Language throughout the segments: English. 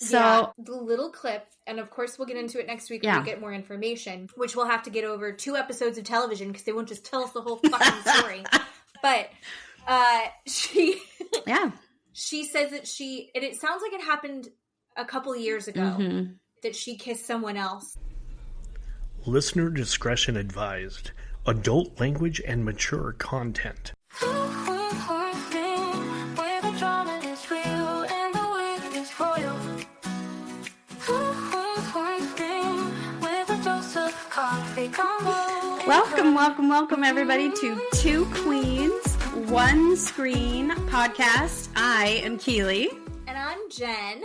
So yeah, the little clip, and of course we'll get into it next week when we get more information, which we'll have to get over 2 episodes of television because they won't just tell us the whole fucking story. But she says that and it sounds like it happened a couple years ago, that she kissed someone else. Listener discretion advised. Adult language and mature content. Welcome everybody to Two Queens, One Screen podcast. I am Keeley. And I'm Jen.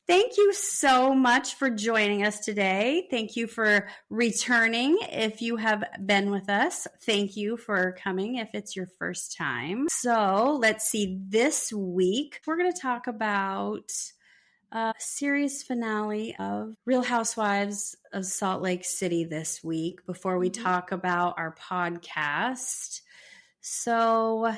Thank you so much for joining us today. Thank you for returning. If you have been with us, thank you for coming if it's your first time. So let's see, this week we're going to talk about a series finale of Real Housewives of Salt Lake City this week before we talk about our podcast. So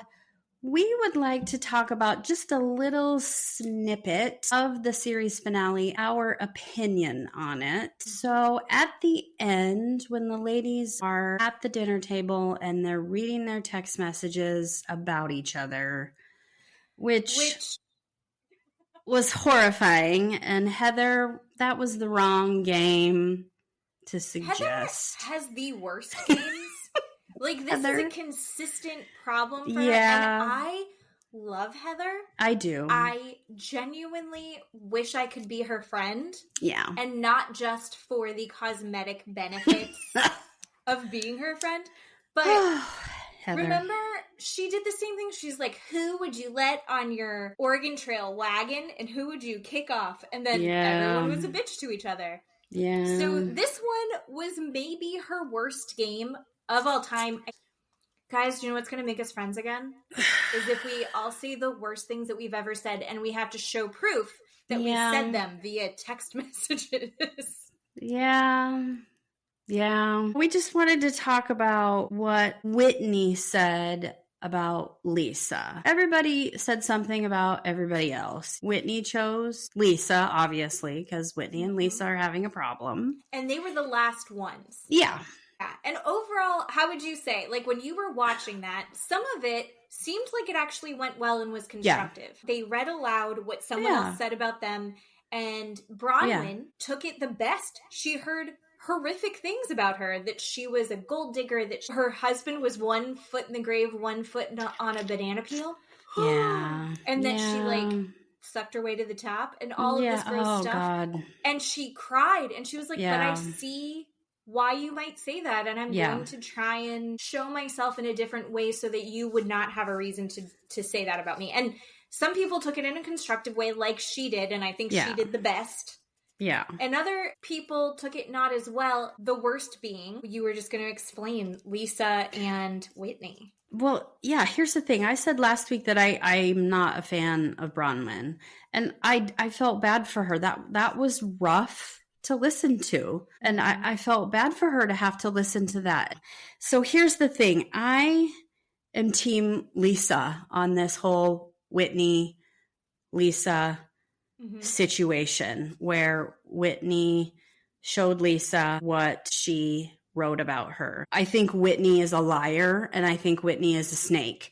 we would like to talk about just a little snippet of the series finale, our opinion on it. So at the end, when the ladies are at the dinner table and they're reading their text messages about each other, which was horrifying. And Heather, that was the wrong game to suggest. Heather has the worst games. Like, this is a consistent problem for her. And I love Heather. I do. I genuinely wish I could be her friend. Yeah. And not just for the cosmetic benefits of being her friend. But remember, she did the same thing. She's like, who would you let on your Oregon Trail wagon? And who would you kick off? And then everyone was a bitch to each other. Yeah. So this one was maybe her worst game of all time. Guys, do you know what's going to make us friends again? Is if we all say the worst things that we've ever said, and we have to show proof that we said them via text messages. Yeah. We just wanted to talk about what Whitney said about Lisa. Everybody said something about everybody else. Whitney chose Lisa, obviously, because Whitney and Lisa are having a problem. And they were the last ones. Yeah. And overall, how would you say, like, when you were watching that, some of it seemed like it actually went well and was constructive. Yeah. They read aloud what someone else said about them, and Bronwyn took it the best. She heard horrific things about her, that she was a gold digger, that her husband was 1 foot in the grave, 1 foot on a banana peel. Yeah. And that she, like, sucked her way to the top, and all of this gross stuff. God. And she cried, and she was like, but I see why you might say that, and I'm going to try and show myself in a different way so that you would not have a reason to say that about me. And some people took it in a constructive way, like she did, and I think she did the best. Yeah. And other people took it not as well, the worst being, you were just going to explain, Lisa and Whitney. Well, yeah, here's the thing. I said last week that I'm not a fan of Bronwyn, and I felt bad for her. That was rough to listen to. And I felt bad for her to have to listen to that. So here's the thing. I am team Lisa on this whole Whitney, Lisa situation, where Whitney showed Lisa what she wrote about her. I think Whitney is a liar, and I think Whitney is a snake.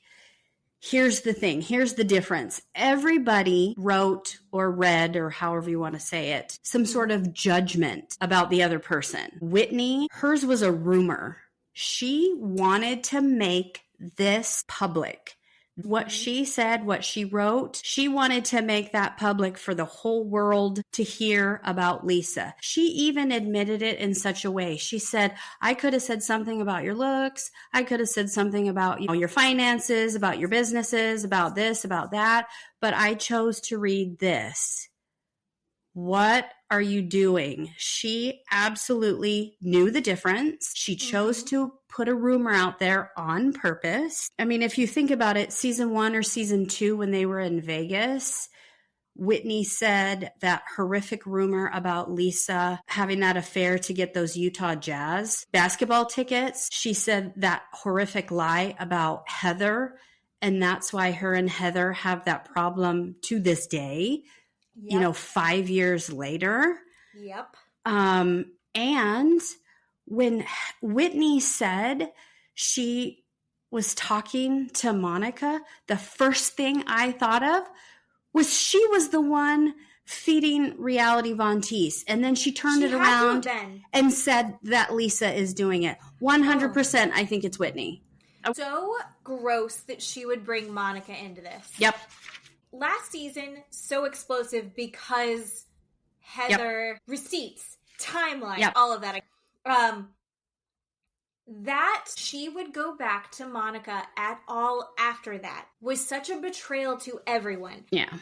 Here's the thing. Here's the difference. Everybody wrote or read, or however you want to say it, some sort of judgment about the other person. Whitney, hers was a rumor. She wanted to make this public. What she said, what she wrote, she wanted to make that public for the whole world to hear about Lisa. She even admitted it in such a way. She said, I could have said something about your looks. I could have said something about your finances, about your businesses, about this, about that. But I chose to read this. What are you doing? She absolutely knew the difference. She chose to put a rumor out there on purpose. I mean, if you think about it, season 1 or season 2, when they were in Vegas, Whitney said that horrific rumor about Lisa having that affair to get those Utah Jazz basketball tickets. She said that horrific lie about Heather, and that's why her and Heather have that problem to this day. Yep. 5 years later. Yep. And when Whitney said she was talking to Monica, the first thing I thought of was she was the one feeding Reality Von Teese. And then she turned it around and said that Lisa is doing it. 100%, I think it's Whitney. So gross that she would bring Monica into this. Yep. Last season, so explosive because Heather, receipts, timeline, all of that. That she would go back to Monica at all after that was such a betrayal to everyone. Yeah.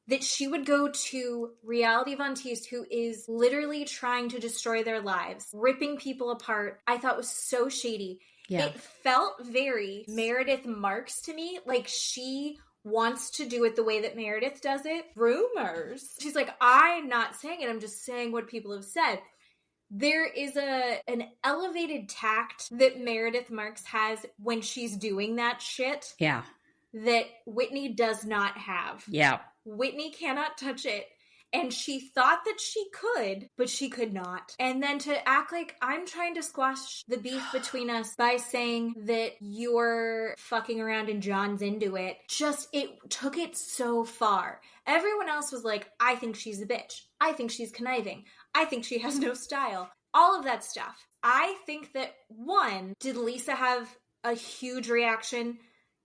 That she would go to Reality Von Teese, who is literally trying to destroy their lives, ripping people apart, I thought was so shady. Yeah. It felt very Meredith Marks to me, like she wants to do it the way that Meredith does it. Rumors. She's like, I'm not saying it, I'm just saying what people have said. There is an elevated tact that Meredith Marks has when she's doing that shit. Yeah. That Whitney does not have. Yeah. Whitney cannot touch it. And she thought that she could, but she could not. And then to act like I'm trying to squash the beef between us by saying that you're fucking around and John's into it. It took it so far. Everyone else was like, I think she's a bitch. I think she's conniving. I think she has no style. All of that stuff. I think that, one, did Lisa have a huge reaction?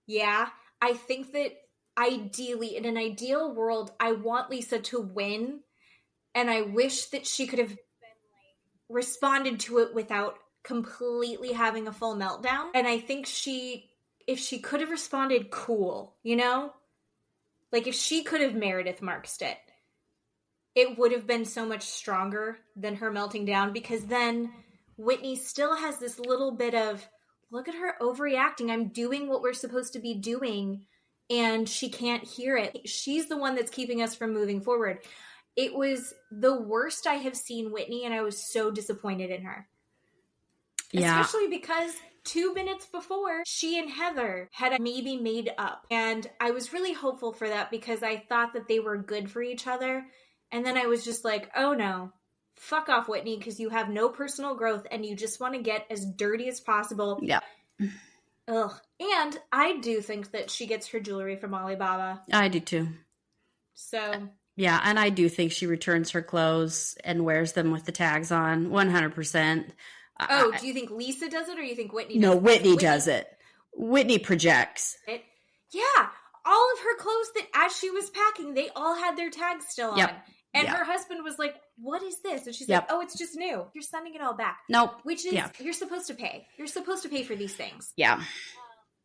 Yeah. I think that ideally, in an ideal world, I want Lisa to win, and I wish that she could have responded to it without completely having a full meltdown. And I think if she could have responded cool, like if she could have Meredith Marksed it, it would have been so much stronger than her melting down, because then Whitney still has this little bit of, look at her overreacting. I'm doing what we're supposed to be doing. And she can't hear it. She's the one that's keeping us from moving forward. It was the worst I have seen Whitney, and I was so disappointed in her. Yeah. Especially because 2 minutes before, she and Heather had maybe made up. And I was really hopeful for that because I thought that they were good for each other. And then I was just like, oh no, fuck off, Whitney, because you have no personal growth and you just want to get as dirty as possible. Yeah. Ugh. And I do think that she gets her jewelry from Alibaba. I do too. So. Yeah, and I do think she returns her clothes and wears them with the tags on, 100%. Oh, do you think Lisa does it or you think Whitney does it? No, Whitney does it. Whitney projects. Yeah. All of her clothes that as she was packing, they all had their tags still on. And her husband was like, what is this? And she's like, oh, it's just new. You're sending it all back. Nope. Which is, you're supposed to pay. You're supposed to pay for these things. Yeah.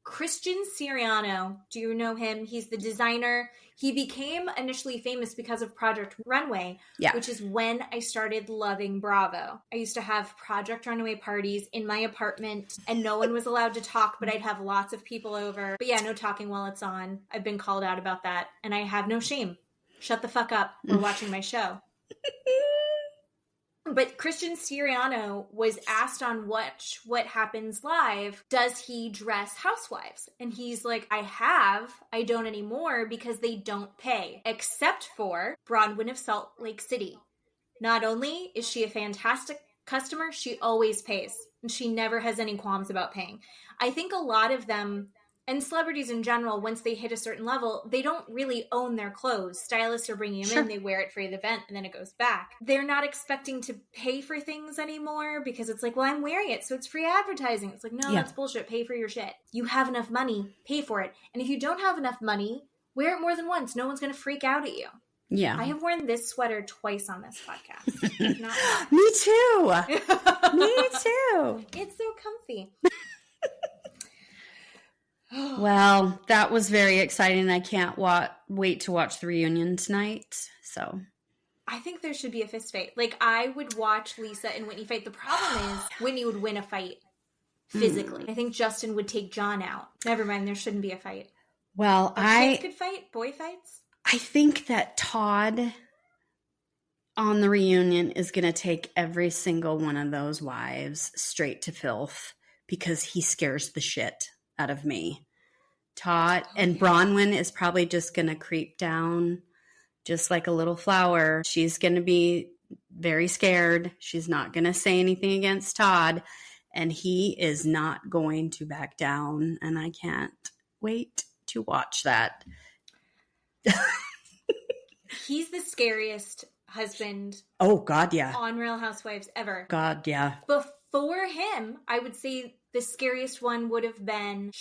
Christian Siriano, do you know him? He's the designer. He became initially famous because of Project Runway, which is when I started loving Bravo. I used to have Project Runway parties in my apartment, and no one was allowed to talk, but I'd have lots of people over. But yeah, no talking while it's on. I've been called out about that, and I have no shame. Shut the fuck up. We're watching my show. But Christian Siriano was asked on What Happens Live, does he dress housewives? And he's like, I don't anymore because they don't pay. Except for Bronwyn of Salt Lake City. Not only is she a fantastic customer, she always pays. And she never has any qualms about paying. I think a lot of them, and celebrities in general, once they hit a certain level, they don't really own their clothes. Stylists are bringing them in, they wear it for the event, and then it goes back. They're not expecting to pay for things anymore because it's like, well, I'm wearing it, so it's free advertising. It's like, no, that's bullshit. Pay for your shit. You have enough money, pay for it. And if you don't have enough money, wear it more than once. No one's going to freak out at you. Yeah. I have worn this sweater twice on this podcast. Me too. Me too. It's so comfy. Well, that was very exciting. I can't wait to watch the reunion tonight. So, I think there should be a fist fight. Like, I would watch Lisa and Whitney fight. The problem is Whitney would win a fight physically. I think Justin would take John out. Never mind, there shouldn't be a fight. Well, kids could fight? Boy fights? I think that Todd on the reunion is going to take every single one of those wives straight to filth because he scares the shit out of me. Todd and Bronwyn is probably just going to creep down just like a little flower. She's going to be very scared. She's not going to say anything against Todd, and he is not going to back down. And I can't wait to watch that. He's the scariest husband. Oh, God, yeah. On Real Housewives ever. God, yeah. Before him, I would say the scariest one would have been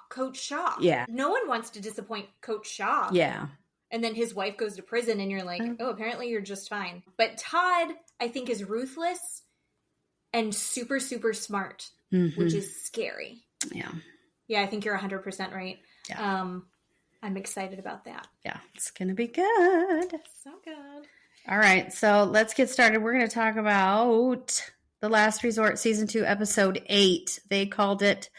Coach Shaw. Yeah. No one wants to disappoint Coach Shaw. Yeah. And then his wife goes to prison and you're like, oh, apparently you're just fine. But Todd, I think, is ruthless and super, super smart, which is scary. Yeah. Yeah, I think you're 100% right. Yeah. I'm excited about that. Yeah, it's going to be good. So good. All right, so let's get started. We're going to talk about The Last Resort, Season 2, Episode 8. They called it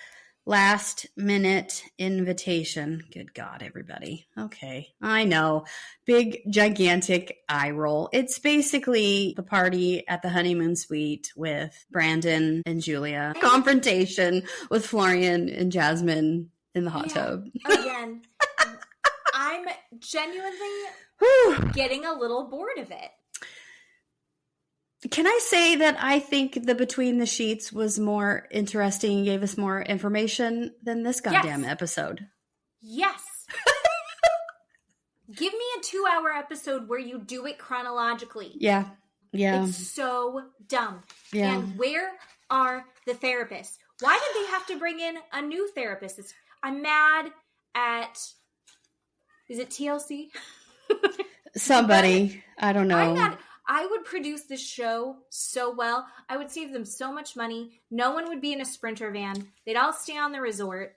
Last Minute Invitation. Good God, everybody. Okay, I know. Big, gigantic eye roll. It's basically the party at the honeymoon suite with Brandon and Julia. Confrontation with Florian and Jasmine in the hot tub. Again, I'm genuinely getting a little bored of it. Can I say that I think the Between the Sheets was more interesting and gave us more information than this goddamn episode? Yes. Give me a 2-hour episode where you do it chronologically. Yeah. Yeah. It's so dumb. Yeah. And where are the therapists? Why did they have to bring in a new therapist? I'm mad at... Is it TLC? Somebody. I don't know. I'm mad. I would produce this show so well. I would save them so much money. No one would be in a Sprinter van. They'd all stay on the resort.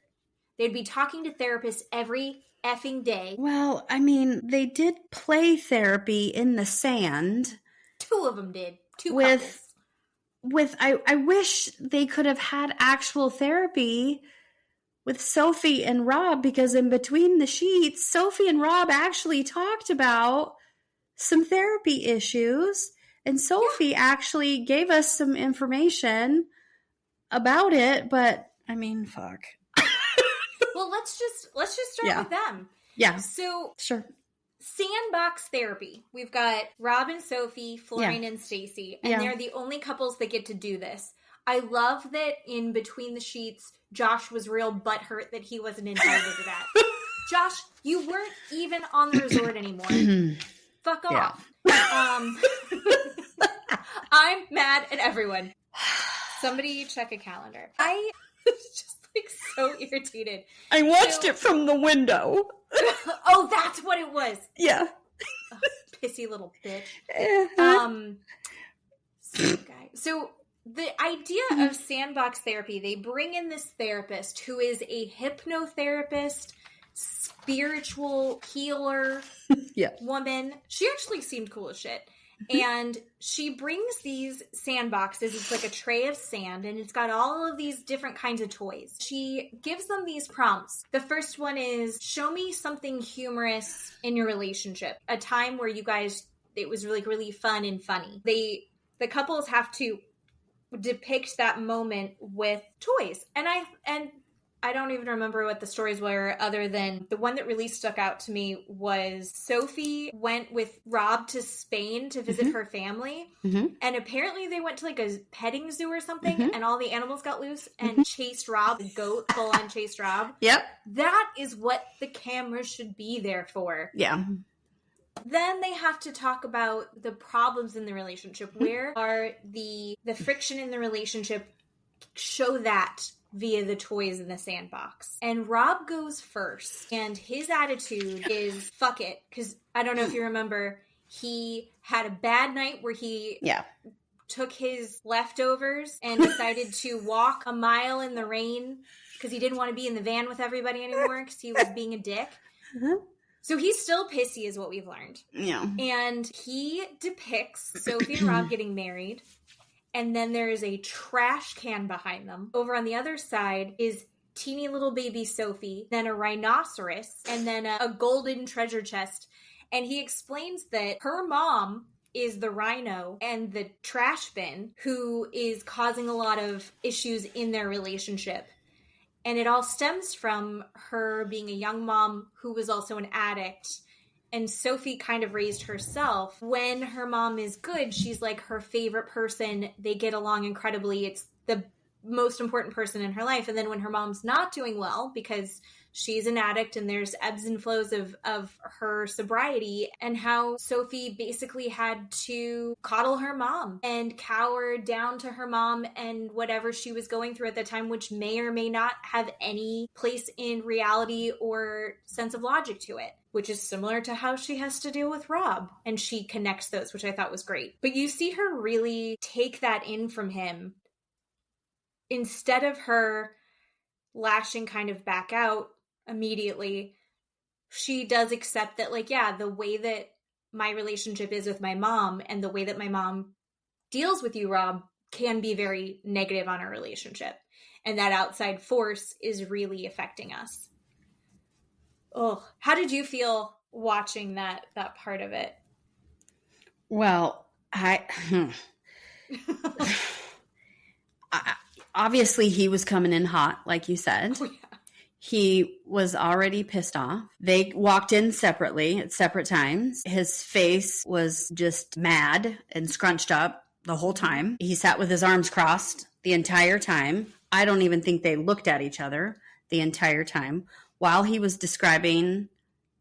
They'd be talking to therapists every effing day. Well, I mean, they did play therapy in the sand. 2 of them did. 2 couples. I wish they could have had actual therapy with Sophie and Rob, because in Between the Sheets, Sophie and Rob actually talked about some therapy issues, and Sophie actually gave us some information about it, but I mean, fuck. Well, let's just start with them. Yeah. So, sure. Sandbox therapy. We've got Rob and Sophie, Florian and Stacey, and they're the only couples that get to do this. I love that in Between the Sheets, Josh was real butthurt that he wasn't invited to that. Josh, you weren't even on the resort anymore. Fuck off. I'm mad at everyone. Somebody check a calendar. I was just like so irritated. I watched it from the window. Oh, that's what it was. Yeah. Oh, pissy little bitch. So the idea of sandbox therapy, they bring in this therapist who is a hypnotherapist, spiritual healer woman. She actually seemed cool as shit. And she brings these sandboxes. It's like a tray of sand, and it's got all of these different kinds of toys. She gives them these prompts. The first one is, show me something humorous in your relationship. A time where you guys, it was really, really fun and funny. The couples have to depict that moment with toys. And I don't even remember what the stories were, other than the one that really stuck out to me was Sophie went with Rob to Spain to visit her family. And apparently they went to like a petting zoo or something, and all the animals got loose and chased Rob. The goat full on chased Rob. Yep. That is what the camera should be there for. Yeah. Then they have to talk about the problems in the relationship. Where are the friction in the relationship? Show that via the toys in the sandbox. And Rob goes first, and his attitude is fuck it, because I don't know if you remember, he had a bad night where he took his leftovers and decided to walk a mile in the rain because he didn't want to be in the van with everybody anymore because he was being a dick. So he's still pissy is what we've learned. Yeah. And he depicts Sophie and Rob getting married. And then there is a trash can behind them. Over on the other side is teeny little baby Sophie, then a rhinoceros, and then a golden treasure chest. And he explains that her mom is the rhino and the trash bin who is causing a lot of issues in their relationship. And it all stems from her being a young mom who was also an addict and Sophie kind of raised herself. When her mom is good, she's like her favorite person. They get along incredibly. It's the most important person in her life. And then when her mom's not doing well, because she's an addict and there's ebbs and flows of her sobriety, and how Sophie basically had to coddle her mom and cower down to her mom and whatever she was going through at the time, which may or may not have any place in reality or sense of logic to it, which is similar to how she has to deal with Rob. And she connects those, which I thought was great. But you see her really take that in from him. Instead of her lashing kind of back out immediately, she does accept that, like, yeah, the way that my relationship is with my mom and the way that my mom deals with you, Rob, can be very negative on our relationship. And that outside force is really affecting us. Oh, how did you feel watching that part of it? Well, obviously he was coming in hot, like you said. Oh, yeah. He was already pissed off. They walked in separately at separate times. His face was just mad and scrunched up the whole time. He sat with his arms crossed the entire time. I don't even think they looked at each other the entire time. While he was describing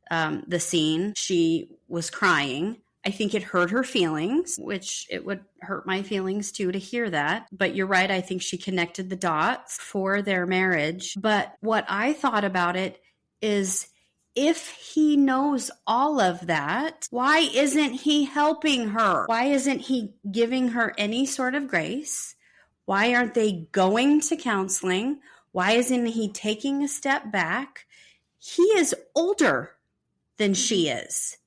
the scene, she was crying. I think it hurt her feelings, which it would hurt my feelings too to hear that. But you're right. I think she connected the dots for their marriage. But what I thought about it is, if he knows all of that, why isn't he helping her? Why isn't he giving her any sort of grace? Why aren't they going to counseling? Why isn't he taking a step back? He is older than she is.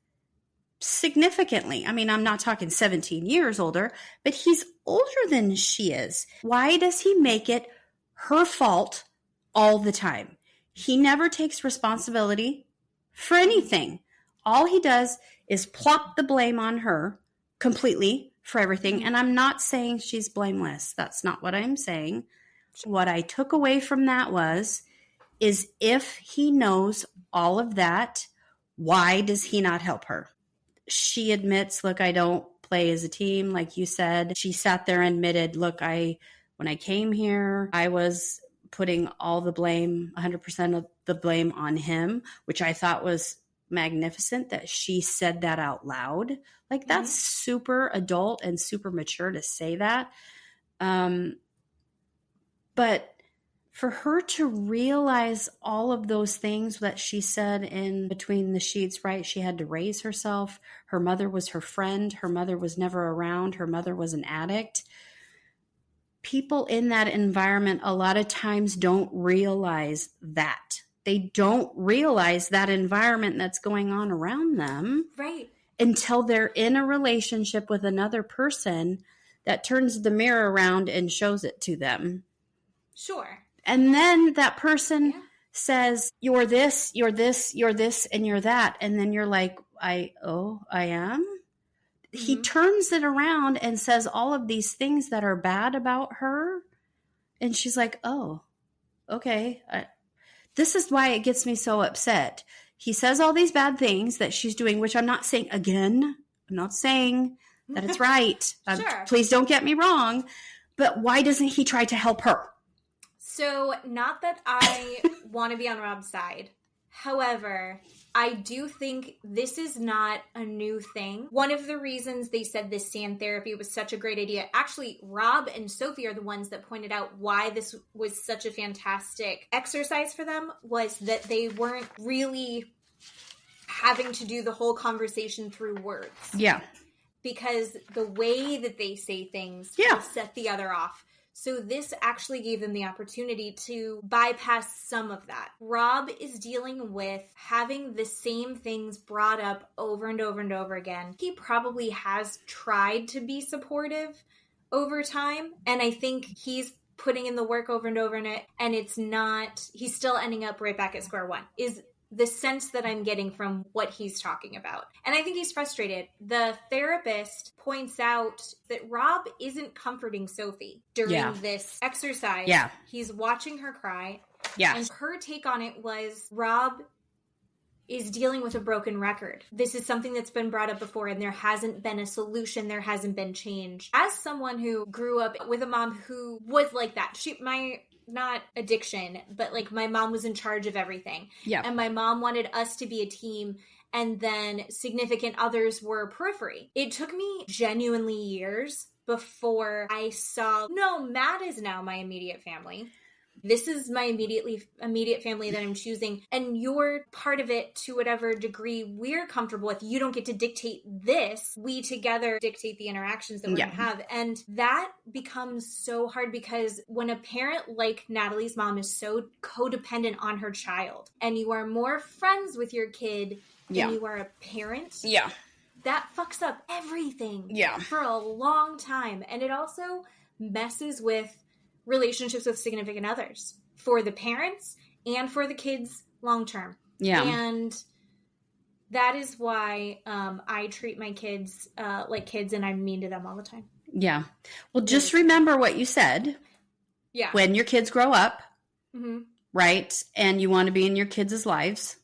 Significantly. I mean, I'm not talking 17 years older, but he's older than she is. Why does he make it her fault all the time? He never takes responsibility for anything. All he does is plop the blame on her completely for everything. And I'm not saying she's blameless. That's not what I'm saying. What I took away from that is if he knows all of that, why does he not help her? She admits, look, I don't play as a team, like you said. She sat there and admitted, look, when I came here, I was putting all the blame, 100% of the blame on him, which I thought was magnificent that she said that out loud. Like, that's super adult and super mature to say that. But for her to realize all of those things that she said in between the sheets, right? She had to raise herself. Her mother was her friend. Her mother was never around. Her mother was an addict. People in that environment a lot of times don't realize that. They don't realize that environment that's going on around them. Right. Until they're in a relationship with another person that turns the mirror around and shows it to them. Sure. And then that person says, you're this, you're this, you're this, and you're that. And then you're like, I am? He turns it around and says all of these things that are bad about her. And she's like, oh, okay. This is why it gets me so upset. He says all these bad things that she's doing, which I'm not saying, again, I'm not saying that it's right. Sure. Please don't get me wrong. But why doesn't he try to help her? So, not that I want to be on Rob's side. However, I do think this is not a new thing. One of the reasons they said this sand therapy was such a great idea, actually, Rob and Sophie are the ones that pointed out why this was such a fantastic exercise for them, was that they weren't really having to do the whole conversation through words. Yeah. Because the way that they say things will set the other off. So this actually gave them the opportunity to bypass some of that. Rob is dealing with having the same things brought up over and over and over again. He probably has tried to be supportive over time, and I think he's putting in the work over and over, and it's not, he's still ending up right back at square one, is the sense that I'm getting from what he's talking about. And I think he's frustrated. The therapist points out that Rob isn't comforting Sophie during this exercise. Yeah. He's watching her cry. Yeah. And her take on it was, Rob, is dealing with a broken record. This is something that's been brought up before and there hasn't been a solution. There hasn't been change. As someone who grew up with a mom who was like that, not addiction, but like my mom was in charge of everything. Yeah. And my mom wanted us to be a team, and then significant others were periphery. It took me genuinely years before I saw, no, Matt is now my immediate family. This is my immediate family that I'm choosing. And you're part of it to whatever degree we're comfortable with. You don't get to dictate this. We together dictate the interactions that we're going to have. And that becomes so hard because when a parent like Natalie's mom is so codependent on her child and you are more friends with your kid than you are a parent. Yeah. That fucks up everything for a long time. And it also messes with relationships with significant others for the parents and for the kids long term. Yeah. And that is why I treat my kids like kids, and I'm mean to them all the time. Yeah. Well, just remember what you said. Yeah. When your kids grow up, right, and you want to be in your kids' lives,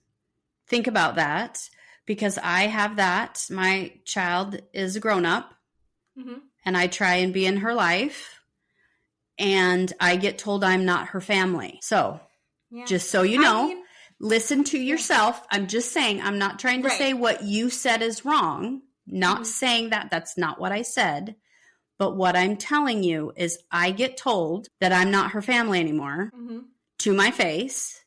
think about that, because I have that. My child is a grown-up, and I try and be in her life. And I get told I'm not her family. So, just so you know, listen to yourself. I'm just saying, I'm not trying to say what you said is wrong. Not saying that. That's not what I said. But what I'm telling you is I get told that I'm not her family anymore to my face.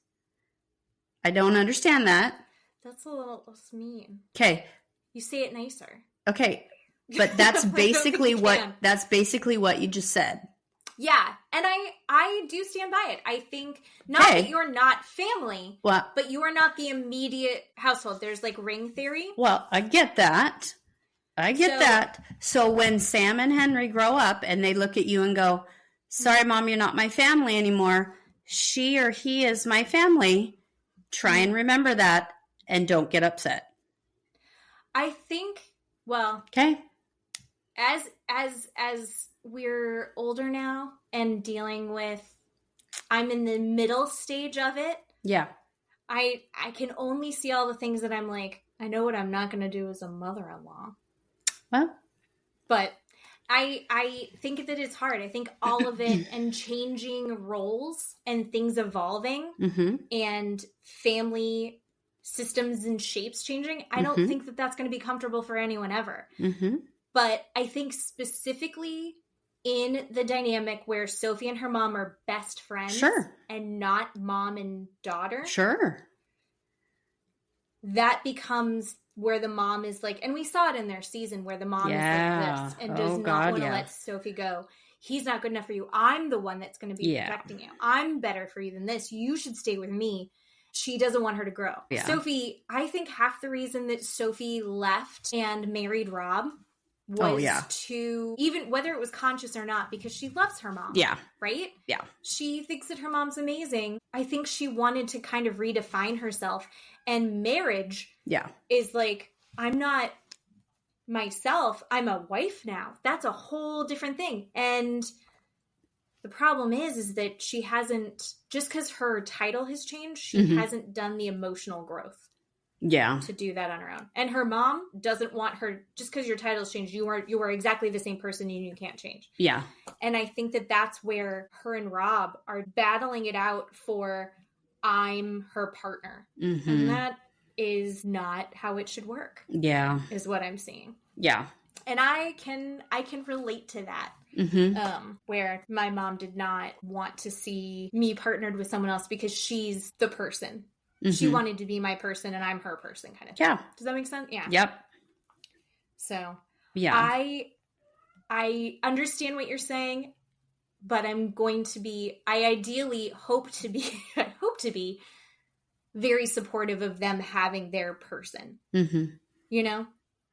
I don't understand that. That's a little mean. Okay. You say it nicer. Okay. But that's basically what you just said. Yeah, and I do stand by it. I think that you're not family, but you are not the immediate household. There's like ring theory. Well, I get that. So when Sam and Henry grow up and they look at you and go, sorry, Mom, you're not my family anymore. She or he is my family. Try and remember that and don't get upset. I think, okay. As we're older now and dealing with, I'm in the middle stage of it. Yeah. I can only see all the things that I'm like, I know what I'm not going to do as a mother-in-law. Well. But I think that it's hard. I think all of it and changing roles and things evolving and family systems and shapes changing, I don't think that that's going to be comfortable for anyone ever. But I think specifically in the dynamic where Sophie and her mom are best friends and not mom and daughter. That becomes where the mom is like, and we saw it in their season where the mom is like this and does not want to let Sophie go. He's not good enough for you. I'm the one that's going to be protecting you. I'm better for you than this. You should stay with me. She doesn't want her to grow. Yeah. Sophie, I think half the reason that Sophie left and married Rob was to, even whether it was conscious or not, because she loves her mom. Yeah. Right? Yeah. She thinks that her mom's amazing. I think she wanted to kind of redefine herself. And marriage is like, I'm not myself. I'm a wife now. That's a whole different thing. And the problem is that she hasn't, just because her title has changed, she hasn't done the emotional growth. Yeah. To do that on her own. And her mom doesn't want her, just because your title's changed, you are exactly the same person and you can't change. Yeah. And I think that that's where her and Rob are battling it out for, I'm her partner. And that is not how it should work. Yeah. Is what I'm seeing. Yeah. And I can relate to that. Where my mom did not want to see me partnered with someone else because she's the person. She wanted to be my person and I'm her person kind of thing. Yeah. Does that make sense? Yeah. Yep. So yeah, I understand what you're saying, but I'm going to be, I ideally hope to be very supportive of them having their person. You know?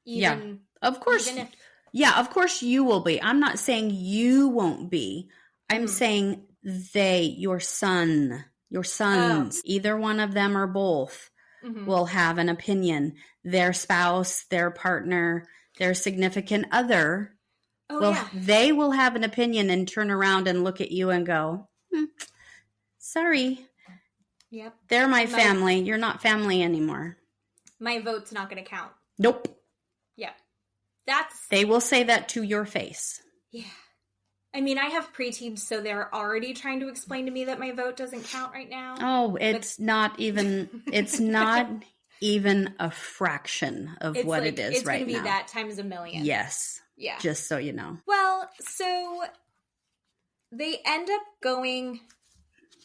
Even, of course. Even if, of course you will be. I'm not saying you won't be. I'm saying your sons, either one of them or both, will have an opinion. Their spouse, their partner, their significant other, they will have an opinion and turn around and look at you and go, sorry. Yep. They're my family. You're not family anymore. my vote's not going to count. Nope. Yeah. They will say that to your face. Yeah. I mean, I have preteens, so they're already trying to explain to me that my vote doesn't count right now. Oh, it's not even a fraction of what it is right now. It's going to be that times a million. Yes. Yeah. Just so you know. Well, so they end up going...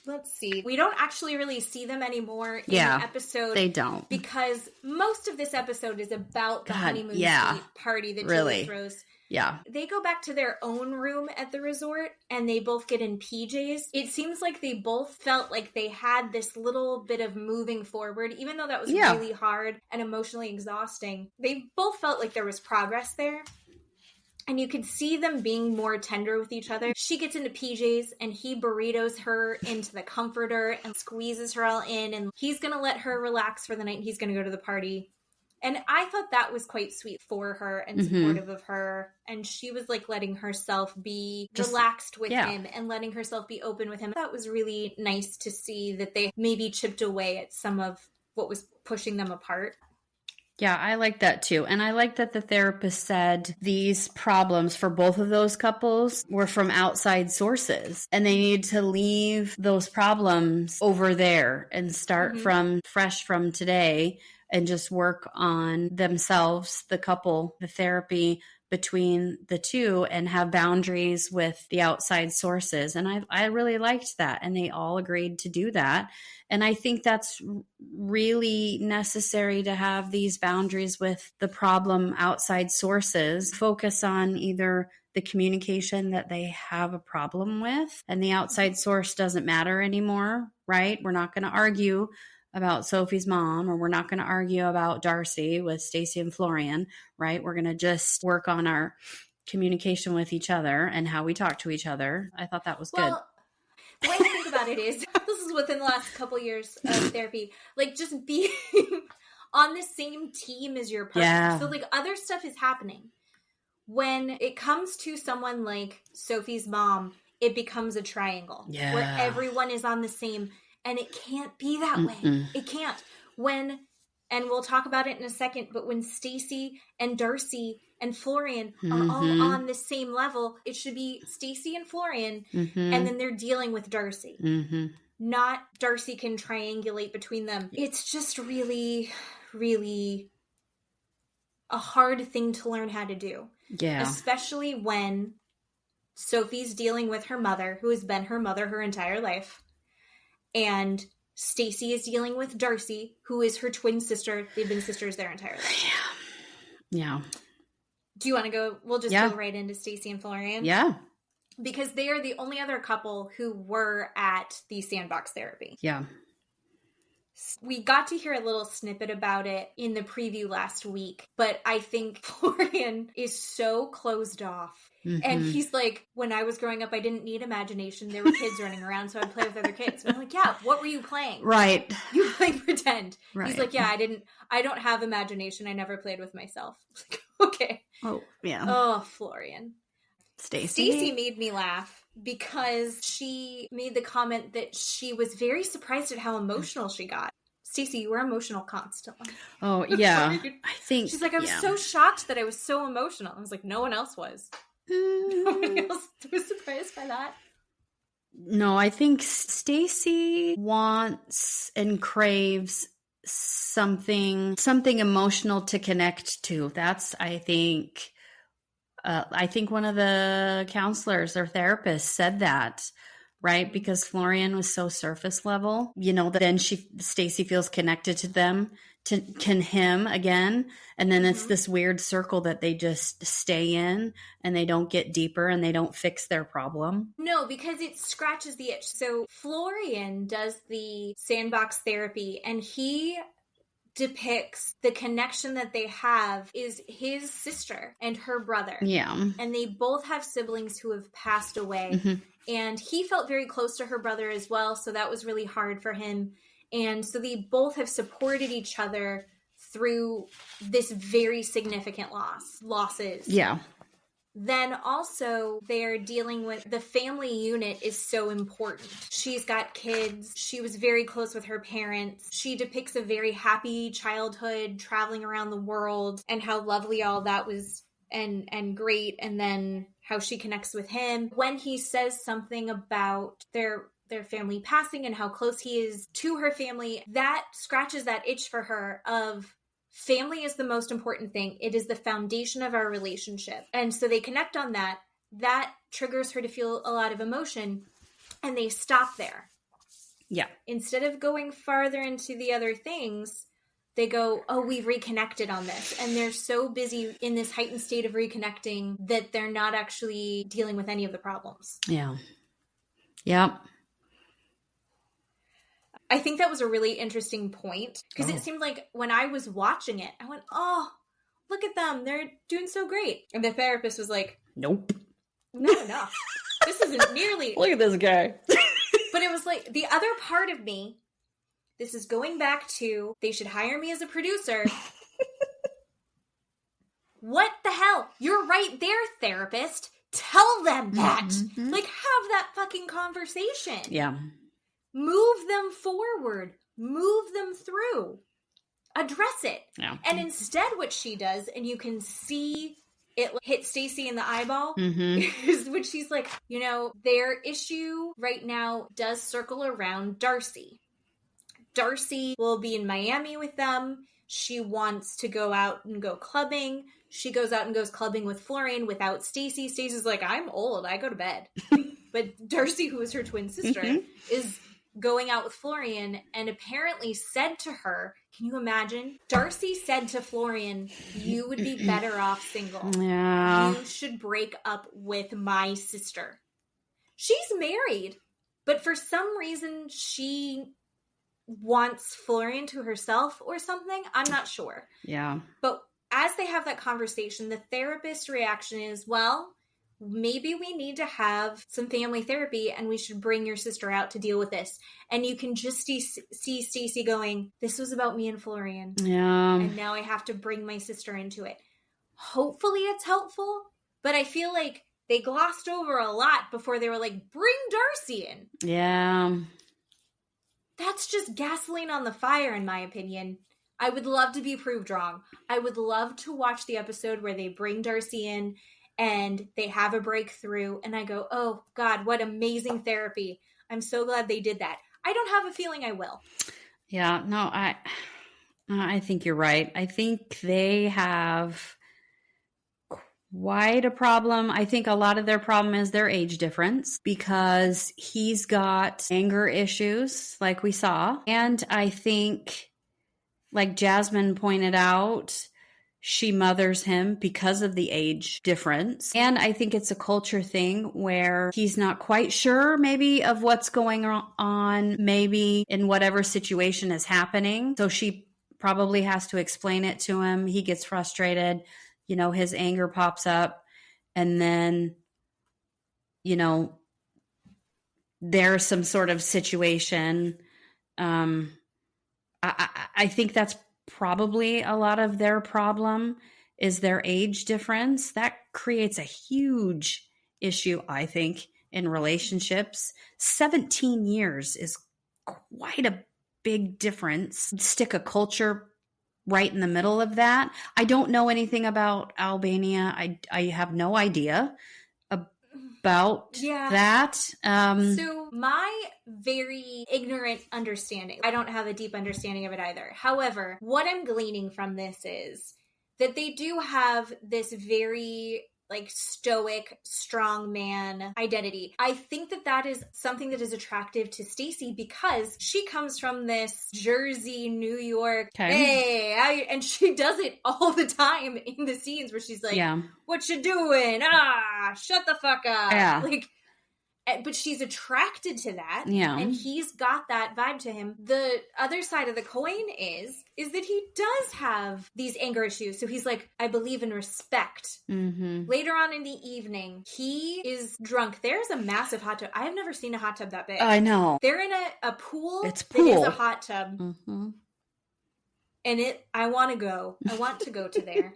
Let's see. We don't actually really see them anymore in the episode. They don't. Because most of this episode is about the honeymoon suite party that Julie throws. Yeah. They go back to their own room at the resort and they both get in PJs. It seems like they both felt like they had this little bit of moving forward, even though that was really hard and emotionally exhausting. They both felt like there was progress there. And you could see them being more tender with each other. She gets into PJs and he burritos her into the comforter and squeezes her all in. And he's going to let her relax for the night. And he's going to go to the party. And I thought that was quite sweet for her and supportive of her. And she was like letting herself be relaxed with him and letting herself be open with him. That was really nice to see that they maybe chipped away at some of what was pushing them apart. Yeah, I like that too. And I like that the therapist said these problems for both of those couples were from outside sources and they need to leave those problems over there and start from fresh from today and just work on themselves, the couple, the therapy between the two, and have boundaries with the outside sources. And I really liked that. And they all agreed to do that. And I think that's really necessary to have these boundaries with the problem outside sources. Focus on either the communication that they have a problem with and the outside source doesn't matter anymore, right? We're not going to argue about Sophie's mom, or we're not going to argue about Darcey with Stacey and Florian, right? We're going to just work on our communication with each other and how we talk to each other. I thought that was good. The way I think about it is, this is within the last couple years of therapy, like just being on the same team as your partner. Yeah. So like other stuff is happening. When it comes to someone like Sophie's mom, it becomes a triangle where everyone is on the same. And it can't be that way. It can't. And we'll talk about it in a second, but when Stacey and Darcey and Florian are all on the same level, it should be Stacey and Florian, and then they're dealing with Darcey. Not Darcey can triangulate between them. It's just really, really a hard thing to learn how to do. Yeah. Especially when Sophie's dealing with her mother, who has been her mother her entire life. And Stacey is dealing with Darcey, who is her twin sister. They've been sisters their entire life. Yeah. Do you want to go? We'll just go right into Stacey and Florian. Yeah. Because they are the only other couple who were at the sandbox therapy. Yeah. We got to hear a little snippet about it in the preview last week, but I think Florian is so closed off. And he's like, when I was growing up, I didn't need imagination. There were kids running around, so I'd play with other kids. And I'm like, yeah, what were you playing? Right. You played pretend. Right. He's like, yeah, I don't have imagination. I never played with myself. Like, okay. Oh, yeah. Oh, Florian. Stacey made me laugh because she made the comment that she was very surprised at how emotional she got. Stacey, you were emotional constantly. Oh, yeah. I think she's like, I was so shocked that I was so emotional. I was like, no one else was. Nobody else was surprised by that. No, I think Stacey wants and craves something emotional to connect to. That's, I think one of the counselors or therapists said that, right? Because Florian was so surface level, that then Stacey feels connected to him again. And then it's this weird circle that they just stay in and they don't get deeper and they don't fix their problem. No, because it scratches the itch. So Florian does the sandbox therapy and he depicts the connection that they have is his sister and her brother. Yeah. And they both have siblings who have passed away. And he felt very close to her brother as well. So that was really hard for him. And so they both have supported each other through this very significant losses. Yeah. then also they're dealing with the family unit is so important. She's got kids. She was very close with her parents. She depicts a very happy childhood, traveling around the world, and how lovely all that was and great. And then how she connects with him. When he says something about their family passing and how close he is to her family, that scratches that itch for her of family is the most important thing. It is the foundation of our relationship. And so they connect on that. That triggers her to feel a lot of emotion, and they stop there. Yeah. Instead of going farther into the other things, they go, oh, we've reconnected on this. And they're so busy in this heightened state of reconnecting that they're not actually dealing with any of the problems. Yeah. Yeah. I think that was a really interesting point because it seemed like when I was watching it, I went, oh, look at them. They're doing so great. And the therapist was like, nope. Not enough. This isn't nearly. Look at this guy. But it was like the other part of me, this is going back to they should hire me as a producer. What the hell? You're right there, therapist. Tell them that. Mm-hmm. Like, have that fucking conversation. Yeah. Move them forward. Move them through. Address it. Yeah. And instead what she does, and you can see it hit Stacey in the eyeball, is when she's like, you know, their issue right now does circle around Darcey. Darcey will be in Miami with them. She wants to go out and go clubbing. She goes out and goes clubbing with Florian without Stacey. Stacey's like, I'm old. I go to bed. But Darcey, who is her twin sister, is going out with Florian and apparently said to her, can you imagine? Darcey said to Florian, you would be better off single. Yeah. You should break up with my sister. She's married, but for some reason she wants Florian to herself or something. I'm not sure. Yeah. But as they have that conversation, the therapist's reaction is, well, maybe we need to have some family therapy and we should bring your sister out to deal with this. And you can just see Stacey going, this was about me and Florian. Yeah. And now I have to bring my sister into it. Hopefully it's helpful, but I feel like they glossed over a lot before they were like, bring Darcey in. Yeah. That's just gasoline on the fire, in my opinion. I would love to be proved wrong. I would love to watch the episode where they bring Darcey in and they have a breakthrough, and I go, oh, God, what amazing therapy. I'm so glad they did that. I don't have a feeling I will. Yeah, no, I think you're right. I think they have quite a problem. I think a lot of their problem is their age difference because he's got anger issues like we saw. And I think, like Jasmine pointed out, she mothers him because of the age difference. And I think it's a culture thing where he's not quite sure maybe of what's going on, maybe in whatever situation is happening. So she probably has to explain it to him. He gets frustrated, you know, his anger pops up, and then, you know, there's some sort of situation. I think that's probably a lot of their problem is their age difference. That creates a huge issue, I think, in relationships. 17 years is quite a big difference. Stick a culture right in the middle of that. I don't know anything about Albania. I have no idea about that. So my very ignorant understanding, I don't have a deep understanding of it either. However, what I'm gleaning from this is that they do have this very like stoic, strong man identity. I think that that is something that is attractive to Stacey because she comes from this Jersey, New York, hey, and she does it all the time in the scenes where she's like, what you doing? Shut the fuck up. Yeah. Like, but she's attracted to that. Yeah. And he's got that vibe to him. The other side of the coin is that he does have these anger issues. So he's like, I believe in respect. Mm-hmm. Later on in the evening, he is drunk. There's a massive hot tub. I have never seen a hot tub that big. I know. They're in a pool. It's pool. It is a hot tub. Mm-hmm. And I want to go. I want to go to there.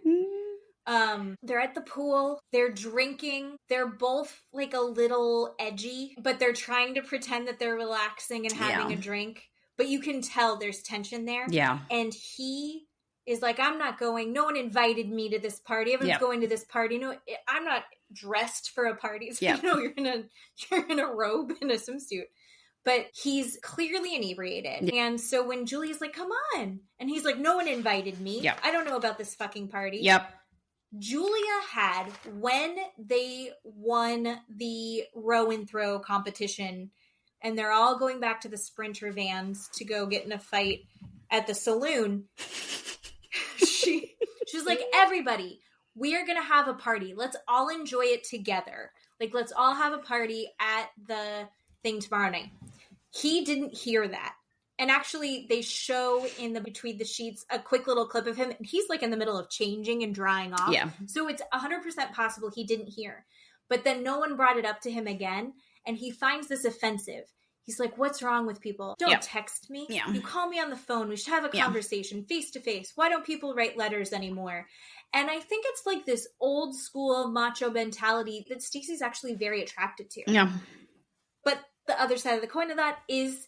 They're at the pool. They're drinking. They're both like a little edgy, but they're trying to pretend that they're relaxing and having a drink. But you can tell there's tension there. Yeah. And he is like, I'm not going. No one invited me to this party. Everyone's going to this party. No, I'm not dressed for a party. So, you're in a robe and a swimsuit. But he's clearly inebriated. And so when Julie's like, come on. And he's like, no one invited me. Yep. I don't know about this fucking party. Yep. Julia had, when they won the row and throw competition, and they're all going back to the Sprinter vans to go get in a fight at the saloon, she's like, everybody, we are going to have a party. Let's all enjoy it together. Like, let's all have a party at the thing tomorrow night. He didn't hear that. And actually, they show in the Between the Sheets a quick little clip of him. And he's like in the middle of changing and drying off. Yeah. So it's 100% possible he didn't hear. But then no one brought it up to him again. And he finds this offensive. He's like, what's wrong with people? Don't text me. Yeah. You call me on the phone. We should have a conversation face to face. Why don't people write letters anymore? And I think it's like this old school macho mentality that Stacey's actually very attracted to. Yeah. But the other side of the coin of that is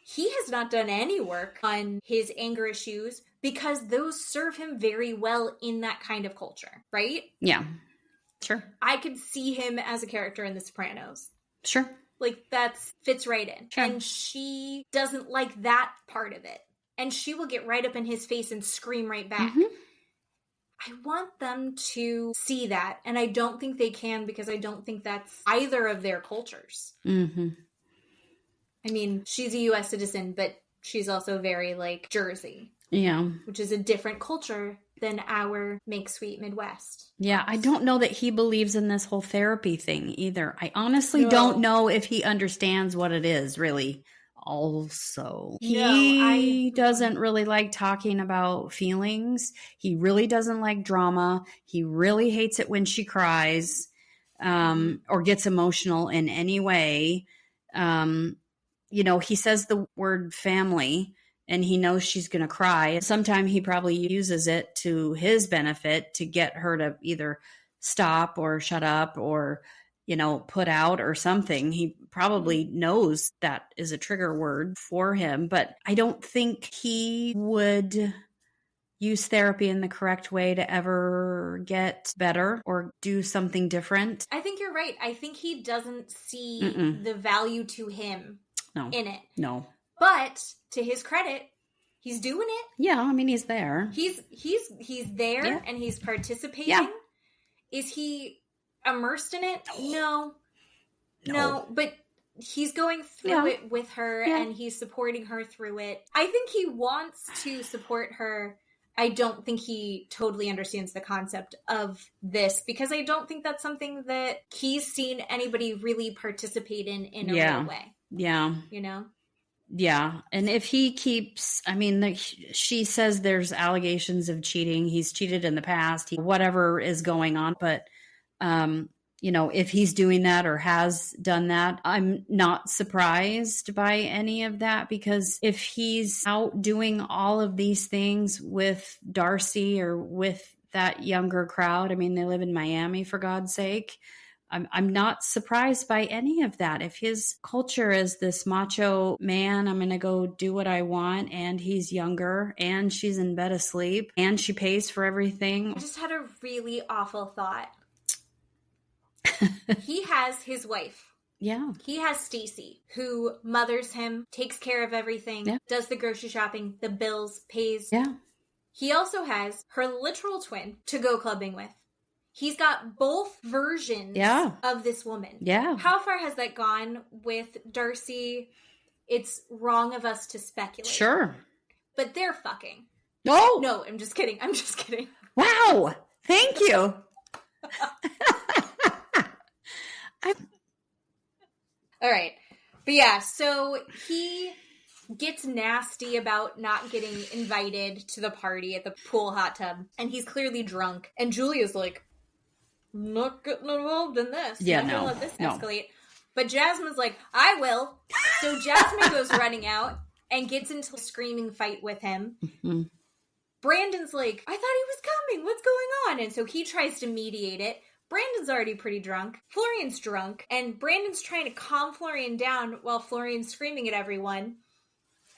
he has not done any work on his anger issues because those serve him very well in that kind of culture, right? Yeah. Sure. I could see him as a character in The Sopranos. Sure. Like, that fits right in. Sure. And she doesn't like that part of it. And she will get right up in his face and scream right back. Mm-hmm. I want them to see that. And I don't think they can because I don't think that's either of their cultures. Mm-hmm. I mean, she's a U.S. citizen, but she's also very, like, Jersey. Yeah. Which is a different culture than our Make Sweet Midwest. Yeah, I don't know that he believes in this whole therapy thing either. I honestly don't know if he understands what it is, really. Also, he doesn't really like talking about feelings. He really doesn't like drama. He really hates it when she cries or gets emotional in any way. He says the word family and he knows she's going to cry. Sometimes he probably uses it to his benefit to get her to either stop or shut up or, put out or something. He probably knows that is a trigger word for him, but I don't think he would use therapy in the correct way to ever get better or do something different. I think you're right. I think he doesn't see the value to him in it. No. But to his credit, he's doing it. Yeah, I mean, he's there. He's there and he's participating. Yeah. Is he immersed in it? No, but he's going through it with her and he's supporting her through it. I think he wants to support her. I don't think he totally understands the concept of this because I don't think that's something that he's seen anybody really participate in a real way. Yeah. Yeah. And if he keeps, she says there's allegations of cheating. He's cheated in the past, whatever is going on. But, if he's doing that or has done that, I'm not surprised by any of that because if he's out doing all of these things with Darcey or with that younger crowd, they live in Miami, for God's sake. I'm not surprised by any of that. If his culture is this macho man, I'm going to go do what I want, and he's younger, and she's in bed asleep, and she pays for everything. I just had a really awful thought. He has his wife. Yeah. He has Stacey, who mothers him, takes care of everything, does the grocery shopping, the bills, pays. Yeah. He also has her literal twin to go clubbing with. He's got both versions of this woman. Yeah. How far has that gone with Darcey? It's wrong of us to speculate. Sure. But they're fucking. No, I'm just kidding. Wow. Thank you. All right. But yeah, so he gets nasty about not getting invited to the party at the pool hot tub. And he's clearly drunk. And Julia's like, I'm not getting involved in this. Yeah, I'm not gonna let this escalate. But Jasmine's like, I will. So Jasmine goes running out and gets into a screaming fight with him. Mm-hmm. Brandon's like, I thought he was coming. What's going on? And so he tries to mediate it. Brandon's already pretty drunk. Florian's drunk. And Brandon's trying to calm Florian down while Florian's screaming at everyone.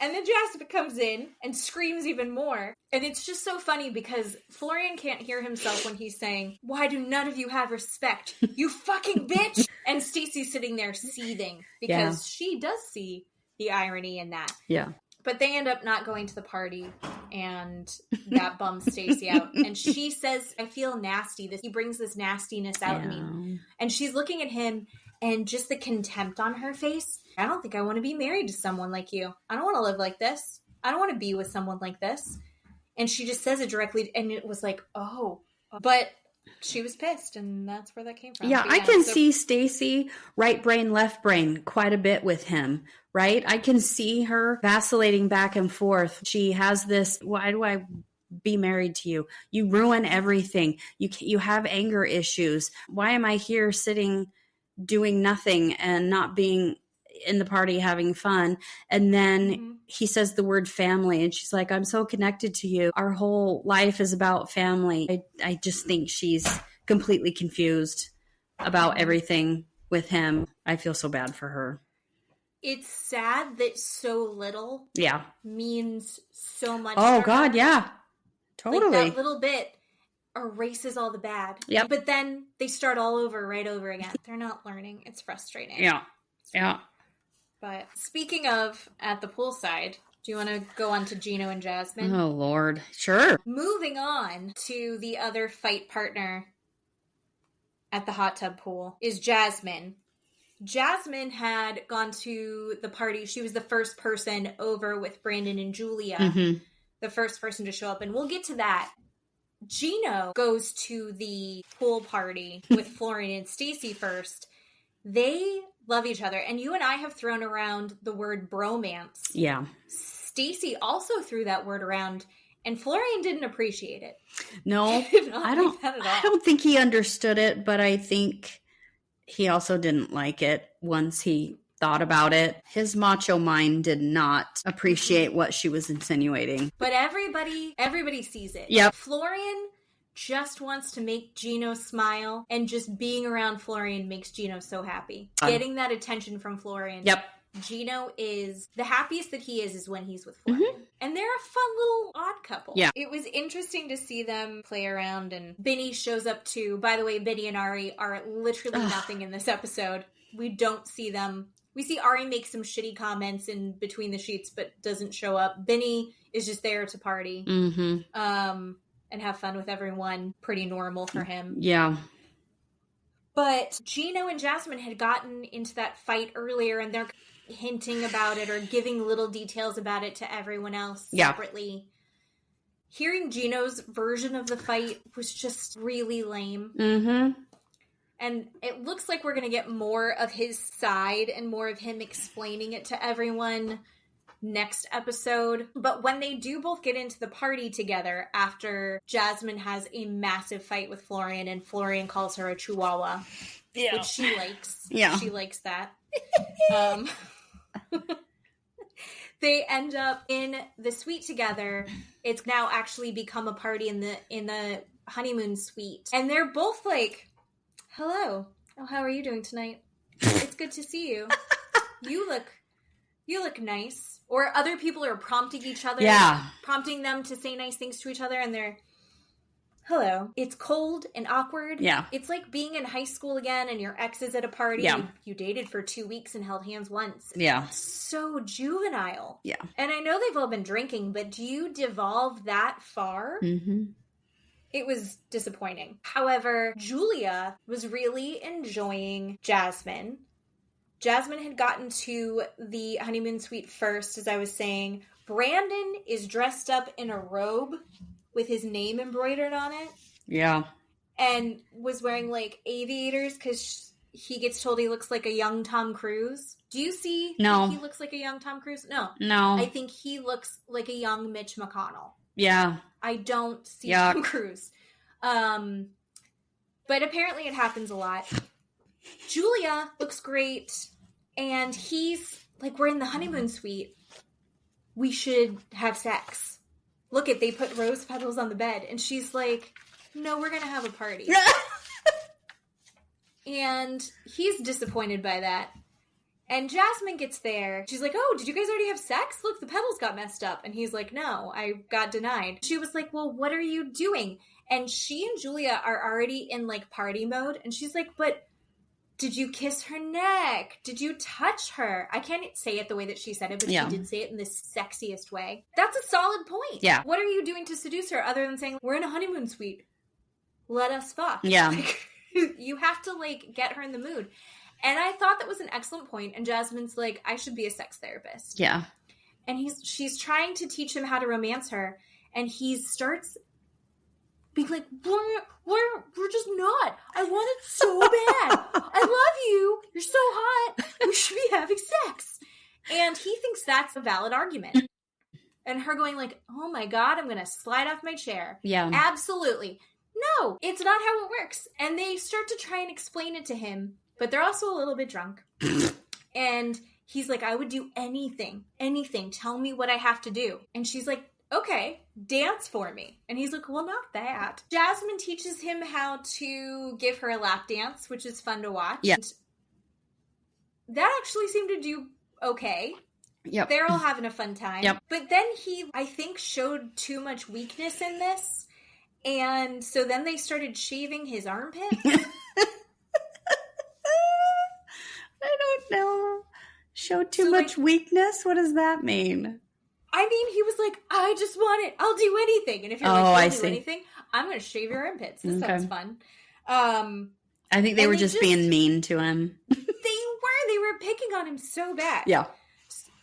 And then Jasmine comes in and screams even more. And it's just so funny because Florian can't hear himself when he's saying, why do none of you have respect? You fucking bitch! And Stacey's sitting there seething because she does see the irony in that. Yeah. But they end up not going to the party, and that bums Stacey out. And she says, I feel nasty. He brings this nastiness out in me. And she's looking at him, and just the contempt on her face. I don't think I want to be married to someone like you. I don't want to live like this. I don't want to be with someone like this. And she just says it directly, and it was like, oh. But she was pissed, and that's where that came from. Yeah, I can see Stacey, right brain, left brain, quite a bit with him, right? I can see her vacillating back and forth. She has this, why do I be married to you? You ruin everything. You have anger issues. Why am I here sitting doing nothing and not being in the party having fun? And then he says the word family, and she's like, I'm so connected to you. Our whole life is about family. I just think she's completely confused about everything with him. I feel so bad for her. It's sad that so little means so much. Oh, for God, her. Yeah. Totally. Like that little bit erases all the bad. Yep. But then they start all over right over again. They're not learning. It's frustrating. Yeah. Yeah. But speaking of at the poolside, do you want to go on to Gino and Jasmine? Oh, Lord. Sure. Moving on to the other fight partner at the hot tub pool is Jasmine. Jasmine had gone to the party. She was the first person over with Brandon and Julia. The first person to show up. And we'll get to that. Gino goes to the pool party with Florian and Stacey first. They love each other. And you and I have thrown around the word bromance. Yeah. Stacey also threw that word around, and Florian didn't appreciate it. No, I don't think he understood it, but I think he also didn't like it once he thought about it. His macho mind did not appreciate what she was insinuating. But everybody sees it. Yep. Florian just wants to make Gino smile, and just being around Florian makes Gino so happy. Getting that attention from Florian. Yep. Gino is the happiest that he is when he's with Florian. And they're a fun little odd couple. Yeah. It was interesting to see them play around, and Benny shows up too. By the way, Benny and Ari are literally nothing in this episode. We don't see them. We see Ari make some shitty comments in between the sheets, but doesn't show up. Benny is just there to party. And have fun with everyone. Pretty normal for him. Yeah. But Gino and Jasmine had gotten into that fight earlier, and they're hinting about it or giving little details about it to everyone else separately. Hearing Gino's version of the fight was just really lame. And it looks like we're going to get more of his side and more of him explaining it to everyone next episode. But when they do both get into the party together after Jasmine has a massive fight with Florian, and Florian calls her a chihuahua, which she likes. Yeah. She likes that. They end up in the suite together. It's now actually become a party in the honeymoon suite. And they're both like, hello. Oh, how are you doing tonight? It's good to see you. You look nice. Or other people are prompting each other. Yeah. Prompting them to say nice things to each other, and they're, hello. It's cold and awkward. Yeah. It's like being in high school again, and your ex is at a party. Yeah. You dated for 2 weeks and held hands once. Yeah. So juvenile. Yeah. And I know they've all been drinking, but do you devolve that far? It was disappointing. However, Julia was really enjoying Jasmine. Jasmine had gotten to the honeymoon suite first, as I was saying. Brandon is dressed up in a robe with his name embroidered on it. Yeah. And was wearing, like, aviators because he gets told he looks like a young Tom Cruise. Do you see that he looks like a young Tom Cruise? No. I think he looks like a young Mitch McConnell. Yeah. I don't see Tom Cruise. But apparently it happens a lot. Julia looks great, and he's like, we're in the honeymoon suite. We should have sex. look they put rose petals on the bed. And she's like, no, we're going to have a party. And he's disappointed by that. And Jasmine gets there. She's like, oh, did you guys already have sex? Look, the petals got messed up. And he's like, no, I got denied. She was like, well, what are you doing? And she and Julia are already in, like, party mode. And she's like, but did you kiss her neck? Did you touch her? I can't say it the way that she said it, but she did say it in the sexiest way. That's a solid point. Yeah. What are you doing to seduce her other than saying, we're in a honeymoon suite. Let us fuck. Yeah. Like, you have to, like, get her in the mood. And I thought that was an excellent point. And Jasmine's like, I should be a sex therapist. Yeah. And she's trying to teach him how to romance her. And he starts being like, we're just not. I want it so bad. I love you. You're so hot. We should be having sex. And he thinks that's a valid argument. And her going like, oh my God, I'm going to slide off my chair. Yeah. Absolutely. No, it's not how it works. And they start to try and explain it to him. But they're also a little bit drunk. And he's like, I would do anything. Tell me what I have to do. And she's like, okay, dance for me. And he's like, well, not that. Jasmine teaches him how to give her a lap dance, which is fun to watch. Yeah. And that actually seemed to do okay. Yep. They're all having a fun time. Yep. But then he, I think, showed too much weakness in this. And so then they started shaving his armpits. I don't know. Show too much weakness? What does that mean? I mean, he was like, I just want it. I'll do anything. And if you're I'll do anything, I'm going to shave your armpits. This sounds fun. I think they were just being mean to him. They were picking on him so bad. Yeah.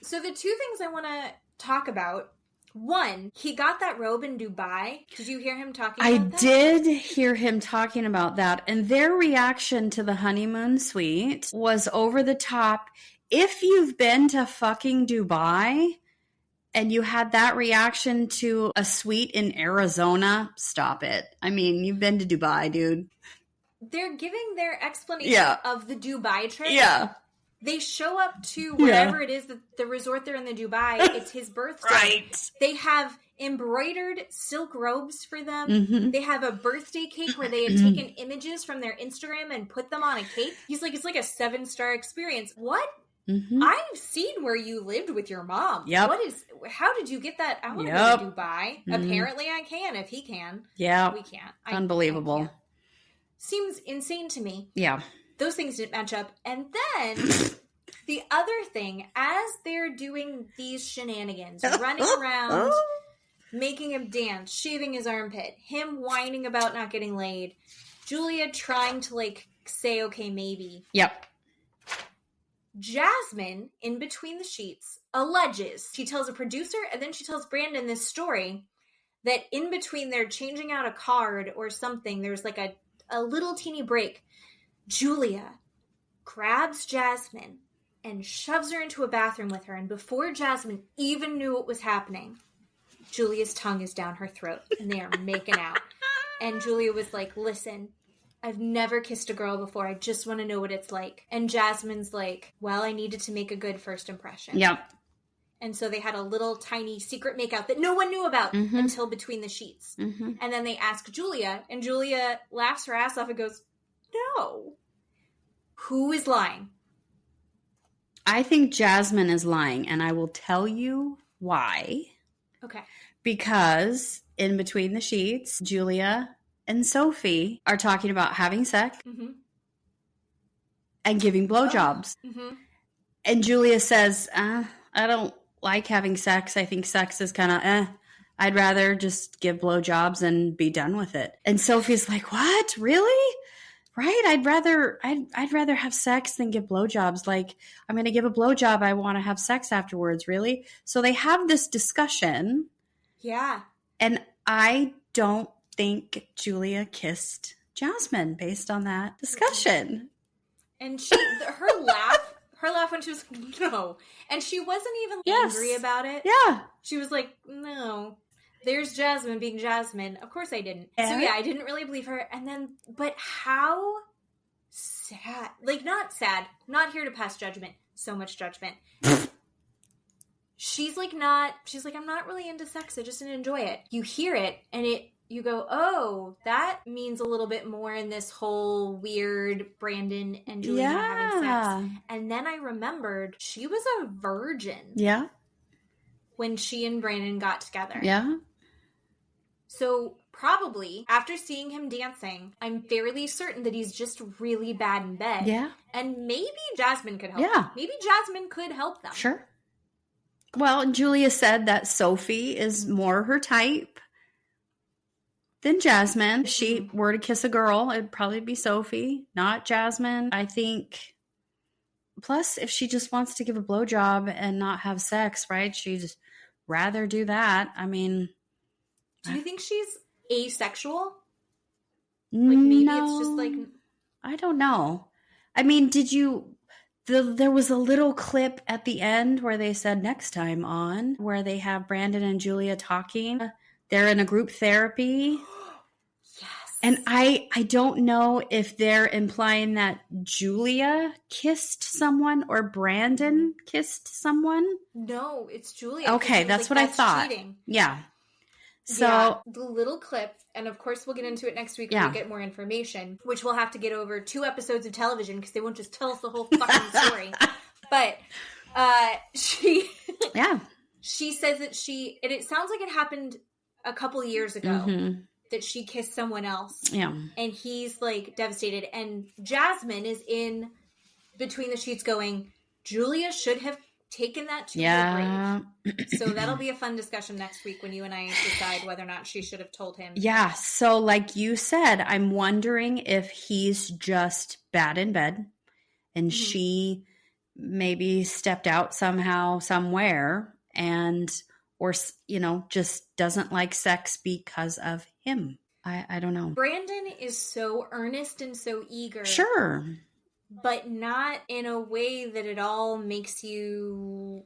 So the two things I want to talk about. One, he got that robe in Dubai. Did you hear him talking about that? I did hear him talking about that. And their reaction to the honeymoon suite was over the top. If you've been to fucking Dubai and you had that reaction to a suite in Arizona, stop it. I mean, you've been to Dubai, dude. They're giving their explanation of the Dubai trip. Yeah. They show up to whatever it is, the resort they're in the Dubai. It's his birthday. Right. They have embroidered silk robes for them. Mm-hmm. They have a birthday cake where they had taken images from their Instagram and put them on a cake. He's like, it's like a 7-star experience. What? Mm-hmm. I've seen where you lived with your mom. Yep. How did you get that? I want to go to Dubai. Mm-hmm. Apparently I can if he can. Yeah. We can't. Unbelievable. I can't. Seems insane to me. Yeah. Those things didn't match up. And then the other thing, as they're doing these shenanigans, running around, making him dance, shaving his armpit, him whining about not getting laid, Julia trying to, like, say, okay, maybe. Yep. Jasmine, in between the sheets, alleges, she tells a producer and then she tells Brandon this story, that in between they're changing out a card or something, there's like a little teeny break. Julia grabs Jasmine and shoves her into a bathroom with her. And before Jasmine even knew what was happening, Julia's tongue is down her throat and they are making out. And Julia was like, listen, I've never kissed a girl before. I just want to know what it's like. And Jasmine's like, well, I needed to make a good first impression. Yep. And so they had a little tiny secret makeout that no one knew about until between the sheets. Mm-hmm. And then they ask Julia, and Julia laughs her ass off and goes, no. Who is lying? I think Jasmine is lying, and I will tell you why. Okay. Because in between the sheets, Julia and Sophie are talking about having sex and giving blowjobs. Mm-hmm. And Julia says, I don't like having sex. I think sex is kind of, I'd rather just give blowjobs and be done with it. And Sophie's like, what? Really? Right? I'd rather have sex than give blowjobs. Like, I'm going to give a blowjob. I want to have sex afterwards. Really? So they have this discussion. Yeah. And I don't think Julia kissed Jasmine based on that discussion. And her laugh when she was like, no. And she wasn't even angry about it. Yeah. She was like, no. There's Jasmine being Jasmine. Of course I didn't. So yeah, I didn't really believe her. And then, but how sad. Like, not sad. Not here to pass judgment. So much judgment. she's like, I'm not really into sex. I just didn't enjoy it. You hear it and you go, oh, that means a little bit more in this whole weird Brandon and Julia not having sex. And then I remembered she was a virgin. Yeah. When she and Brandon got together. Yeah. So probably after seeing him dancing, I'm fairly certain that he's just really bad in bed. Yeah. And maybe Jasmine could help them. Maybe Jasmine could help them. Sure. Well, Julia said that Sophie is more her type than Jasmine. If she were to kiss a girl, it'd probably be Sophie, not Jasmine. I think, plus, if she just wants to give a blowjob and not have sex, right? She'd rather do that. I mean... Do you think she's asexual? Like, maybe it's just like... I don't know. I mean, did you... There was a little clip at the end where they said next time on, where they have Brandon and Julia talking. They're in a group therapy. Yes. And I don't know if they're implying that Julia kissed someone or Brandon kissed someone. No, it's Julia. Okay, that's what I thought. Cheating. Yeah. So the little clip, and of course we'll get into it next week when we get more information, which we'll have to get over 2 episodes of television because they won't just tell us the whole fucking story. But she says that and it sounds like it happened a couple years ago, that she kissed someone else. Yeah. And he's like devastated. And Jasmine is in between the sheets going, Julia should have taken that to the grave. So that'll be a fun discussion next week when you and I decide whether or not she should have told him. Yeah. So like you said, I'm wondering if he's just bad in bed and she maybe stepped out somehow, somewhere, or just doesn't like sex because of him. I don't know. Brandon is so earnest and so eager. Sure. But not in a way that it all makes you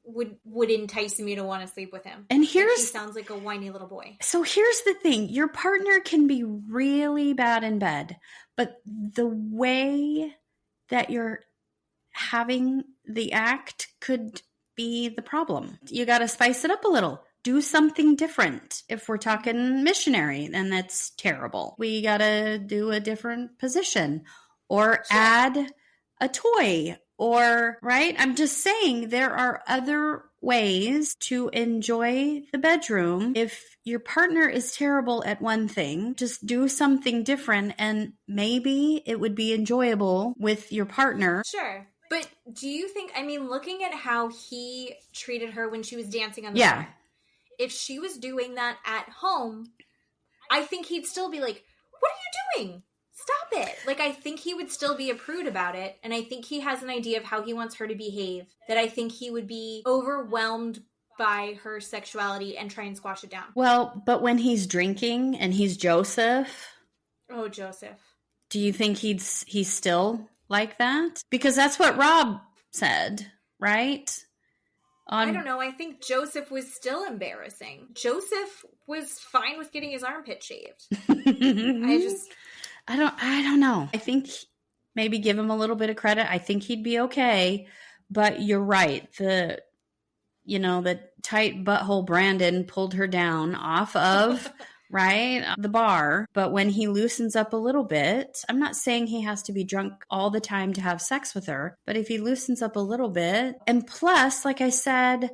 would entice me to want to sleep with him. And he sounds like a whiny little boy. So here's the thing. Your partner can be really bad in bed, but the way that you're having the act could be the problem. You got to spice it up a little. Do something different. If we're talking missionary, then that's terrible. We got to do a different position. Or add a toy, right? I'm just saying there are other ways to enjoy the bedroom. If your partner is terrible at one thing, just do something different and maybe it would be enjoyable with your partner. Sure. But do you think, looking at how he treated her when she was dancing on the floor, if she was doing that at home, I think he'd still be like, what are you doing? Stop it. Like, I think he would still be a prude about it. And I think he has an idea of how he wants her to behave, that I think he would be overwhelmed by her sexuality and try and squash it down. Well, but when he's drinking and he's Joseph. Oh, Joseph. Do you think he's still like that? Because that's what Rob said, right? I don't know. I think Joseph was still embarrassing. Joseph was fine with getting his armpit shaved. I don't know. I think maybe give him a little bit of credit. I think he'd be okay. But you're right. The tight butthole Brandon pulled her down off of, the bar. But when he loosens up a little bit, I'm not saying he has to be drunk all the time to have sex with her. But if he loosens up a little bit, and plus, like I said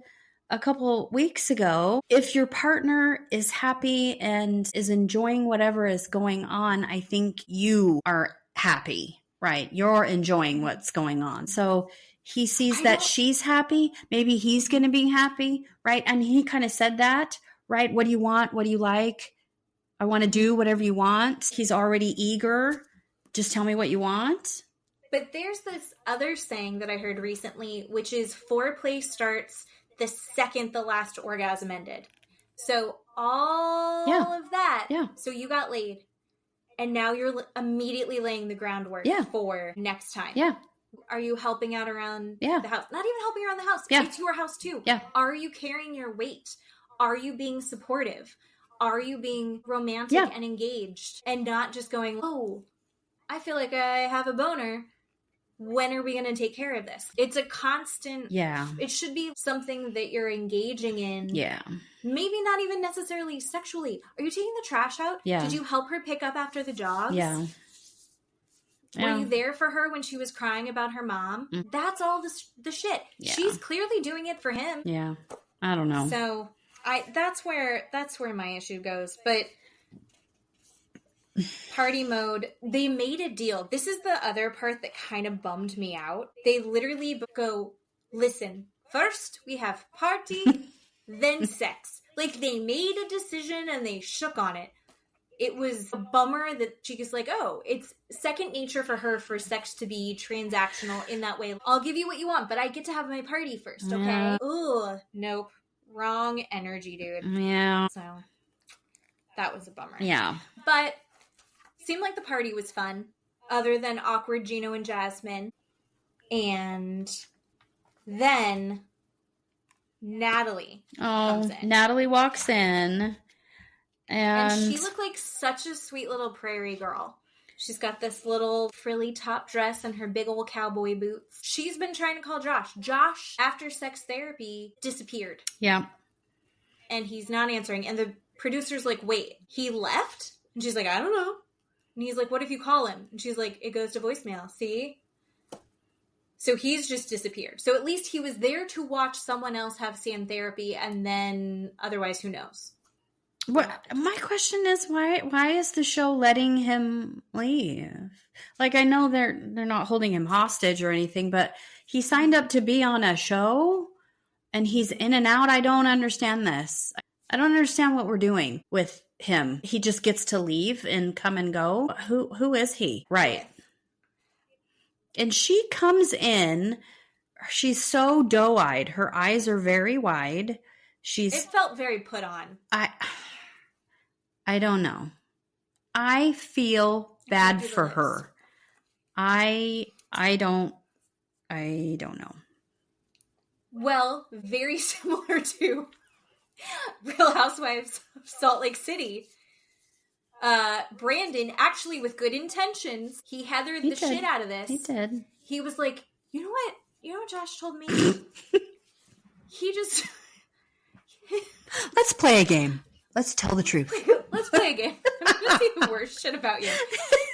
a couple weeks ago, if your partner is happy and is enjoying whatever is going on, I think you are happy, right? You're enjoying what's going on. So he sees that she's happy. Maybe he's going to be happy, right? And he kind of said that, right? What do you want? What do you like? I want to do whatever you want. He's already eager. Just tell me what you want. But there's this other saying that I heard recently, which is foreplay starts the second the last orgasm ended. So all of that. Yeah. So you got laid and now you're immediately laying the groundwork for next time. Yeah. Are you helping out around the house? Not even helping around the house. Yeah. It's your house too. Yeah. Are you carrying your weight? Are you being supportive? Are you being romantic and engaged and not just going, oh, I feel like I have a boner. when are we going to take care of this? It's a constant. Yeah. It should be something that you're engaging in. Yeah. Maybe not even necessarily sexually. Are you taking the trash out? Yeah. Did you help her pick up after the dogs? Yeah. Were you there for her when she was crying about her mom? That's all the shit. Yeah. She's clearly doing it for him. Yeah. I don't know. So that's where my issue goes. But party mode, they made a deal. This is the other part that kind of bummed me out. They literally go, listen, first we have party, then sex. Like, they made a decision and they shook on it. It was a bummer that she was like, oh, it's second nature for her for sex to be transactional in that way. I'll give you what you want, but I get to have my party first, okay? Yeah. Ugh, nope. Wrong energy, dude. Yeah. So, that was a bummer. Yeah. But seemed like the party was fun, other than awkward Gino and Jasmine. And then Natalie comes in. Natalie walks in. And she looked like such a sweet little prairie girl. She's got this little frilly top dress and her big old cowboy boots. She's been trying to call Josh. Josh, after sex therapy, disappeared. Yeah. And he's not answering. And the producer's like, wait, he left? And she's like, I don't know. And he's like, what if you call him? And she's like, it goes to voicemail. See? So he's just disappeared. So at least he was there to watch someone else have sand therapy, and then otherwise, who knows? What my question is, why is the show letting him leave? Like, I know they're not holding him hostage or anything, but he signed up to be on a show and he's in and out. I don't understand this. I don't understand what we're doing with him. He just gets to leave and come and go. Who is he? Right. And she comes in. She's so doe-eyed. Her eyes are very wide. It felt very put on. I don't know. I feel bad for her. I don't know. Well, very similar to Real Housewives of Salt Lake City. Brandon, actually with good intentions, he heathered the shit out of this. He did. He was like, you know what Josh told me? He just... Let's play a game. Let's tell the truth. Let's play a game. I'm going to say the worst shit about you.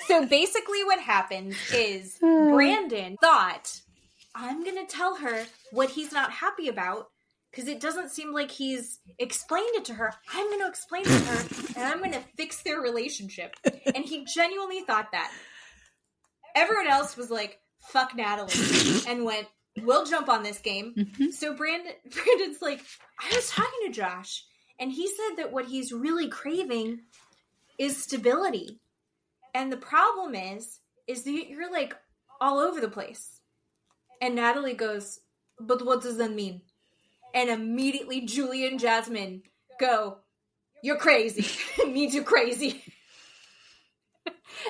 So basically what happened is Brandon thought, I'm going to tell her what he's not happy about because it doesn't seem like he's explained it to her. I'm going to explain it to her and I'm going to fix their relationship. And he genuinely thought that. Everyone else was like, fuck Natalie, and went, we'll jump on this game. Mm-hmm. So Brandon's like, I was talking to Josh, and he said that what he's really craving is stability. And the problem is that you're like all over the place. And Natalie goes, but what does that mean? And immediately Julie and Jasmine go, you're crazy. Me too crazy.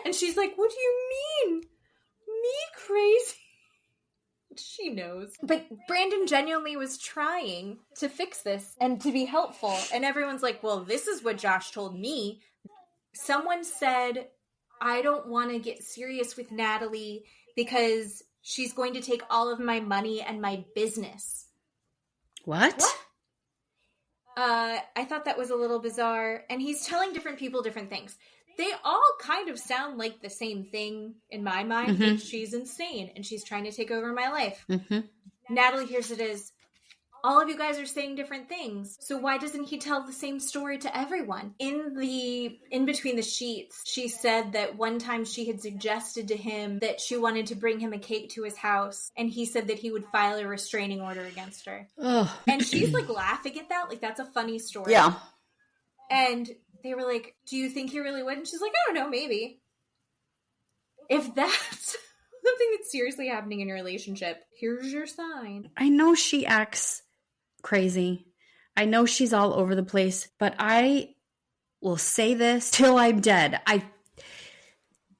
And she's like, what do you mean? Me crazy? She knows. But Brandon genuinely was trying to fix this and to be helpful. And everyone's like, well, this is what Josh told me. Someone said, I don't want to get serious with Natalie because she's going to take all of my money and my business. What? I thought that was a little bizarre. And he's telling different people different things. They all kind of sound like the same thing in my mind. Mm-hmm. Like she's insane and she's trying to take over my life. Mm-hmm. Natalie hears it as, all of you guys are saying different things. So why doesn't he tell the same story to everyone? In between the sheets, she said that one time she had suggested to him that she wanted to bring him a cake to his house. And he said that he would file a restraining order against her. Ugh. And she's like laughing at that. Like, that's a funny story. Yeah. And they were like, do you think he really would? And she's like, I don't know, maybe. If that's something that's seriously happening in your relationship, here's your sign. I know she acts crazy. I know she's all over the place, but I will say this till I'm dead.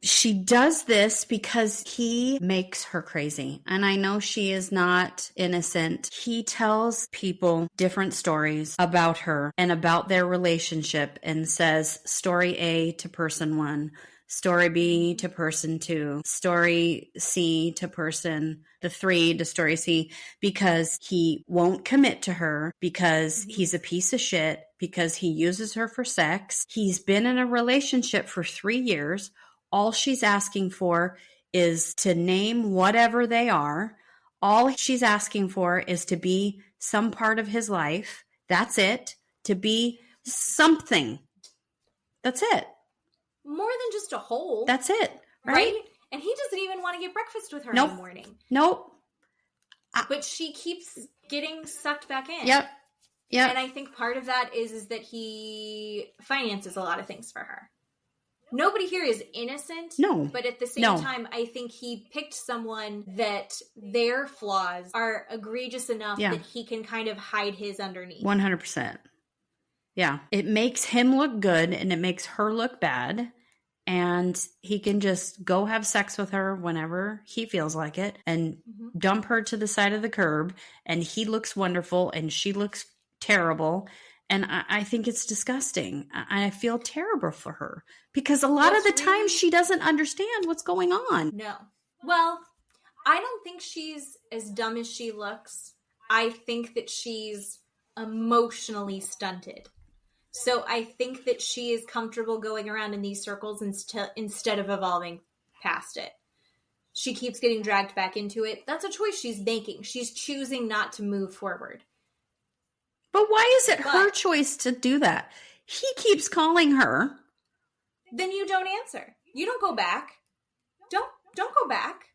She does this because he makes her crazy. And I know she is not innocent. He tells people different stories about her and about their relationship and says story A to person 1, story B to person 2, story C to person the 3 to story C, because he won't commit to her, because he's a piece of shit, because he uses her for sex. He's been in a relationship for 3 years. All she's asking for is to name whatever they are. All she's asking for is to be some part of his life. That's it. To be something. That's it. More than just a hole. That's it. Right? And he doesn't even want to get breakfast with her in the morning. Nope. But she keeps getting sucked back in. Yep. And I think part of that is that he finances a lot of things for her. Nobody here is innocent. No. But at the same time, I think he picked someone that their flaws are egregious enough that he can kind of hide his underneath. 100%. Yeah. It makes him look good and it makes her look bad. And he can just go have sex with her whenever he feels like it and dump her to the side of the curb. And he looks wonderful and she looks terrible. And I think it's disgusting. I feel terrible for her because a lot of the time she doesn't understand what's going on. No. Well, I don't think she's as dumb as she looks. I think that she's emotionally stunted. So I think that she is comfortable going around in these circles instead of evolving past it. She keeps getting dragged back into it. That's a choice she's making. She's choosing not to move forward. But why is it her choice to do that? He keeps calling her. Then you don't answer. You don't go back. Don't go back.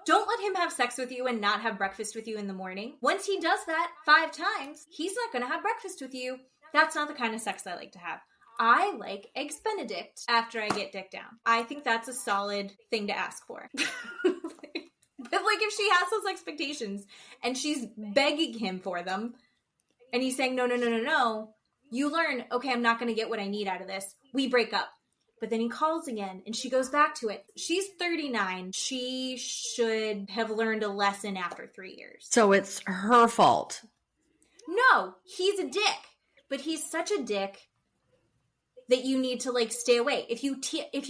Don't let him have sex with you and not have breakfast with you in the morning. Once he does that 5 times, he's not going to have breakfast with you. That's not the kind of sex I like to have. I like Eggs Benedict after I get dick down. I think that's a solid thing to ask for. But if she has those expectations and she's begging him for them and he's saying, no, you learn, okay, I'm not going to get what I need out of this. We break up. But then he calls again and she goes back to it. She's 39. She should have learned a lesson after 3 years. So it's her fault. No, he's a dick. But he's such a dick that you need to stay away. If you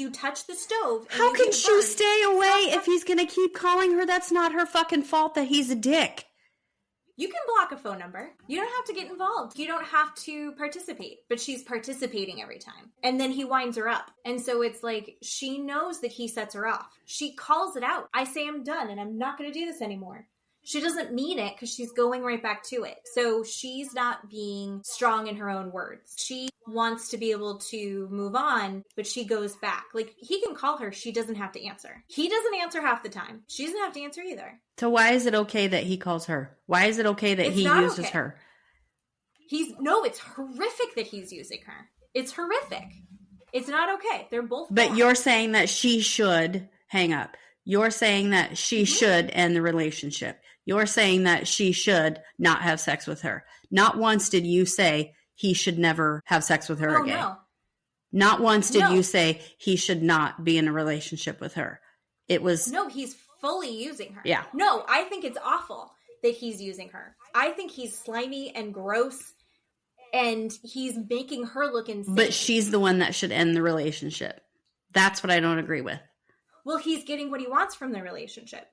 touch the stove, how can you stay away if he's going to keep calling her? That's not her fucking fault that he's a dick. You can block a phone number. You don't have to get involved. You don't have to participate. But she's participating every time. And then he winds her up. And so it's she knows that he sets her off. She calls it out. I say I'm done and I'm not going to do this anymore. She doesn't mean it because she's going right back to it. So she's not being strong in her own words. She wants to be able to move on, but she goes back. He can call her. She doesn't have to answer. He doesn't answer half the time. She doesn't have to answer either. So why is it okay that he calls her? Why is it okay that he uses her? It's horrific that he's using her. It's horrific. It's not okay. They're both But bad. You're saying that she should hang up. You're saying that she should end the relationship. You're saying that she should not have sex with her. Not once did you say he should never have sex with her again. No. Not once did you say he should not be in a relationship with her. It was... No, he's fully using her. Yeah. No, I think it's awful that he's using her. I think he's slimy and gross and he's making her look insane. But she's the one that should end the relationship. That's what I don't agree with. Well, he's getting what he wants from the relationship.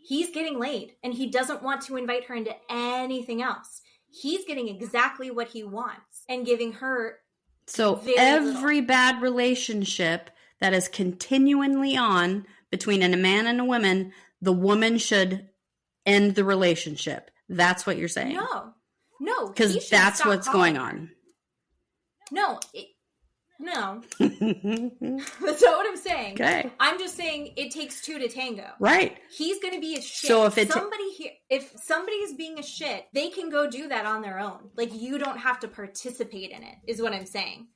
He's getting laid, and he doesn't want to invite her into anything else. He's getting exactly what he wants and giving her every bad relationship that is continually on between a man and a woman, the woman should end the relationship. That's what you're saying. No. Because that's what's going on. No. No. That's not what I'm saying. Okay. I'm just saying it takes 2 to tango. Right. He's going to be a shit. So if somebody is being a shit, they can go do that on their own. You don't have to participate in it, is what I'm saying.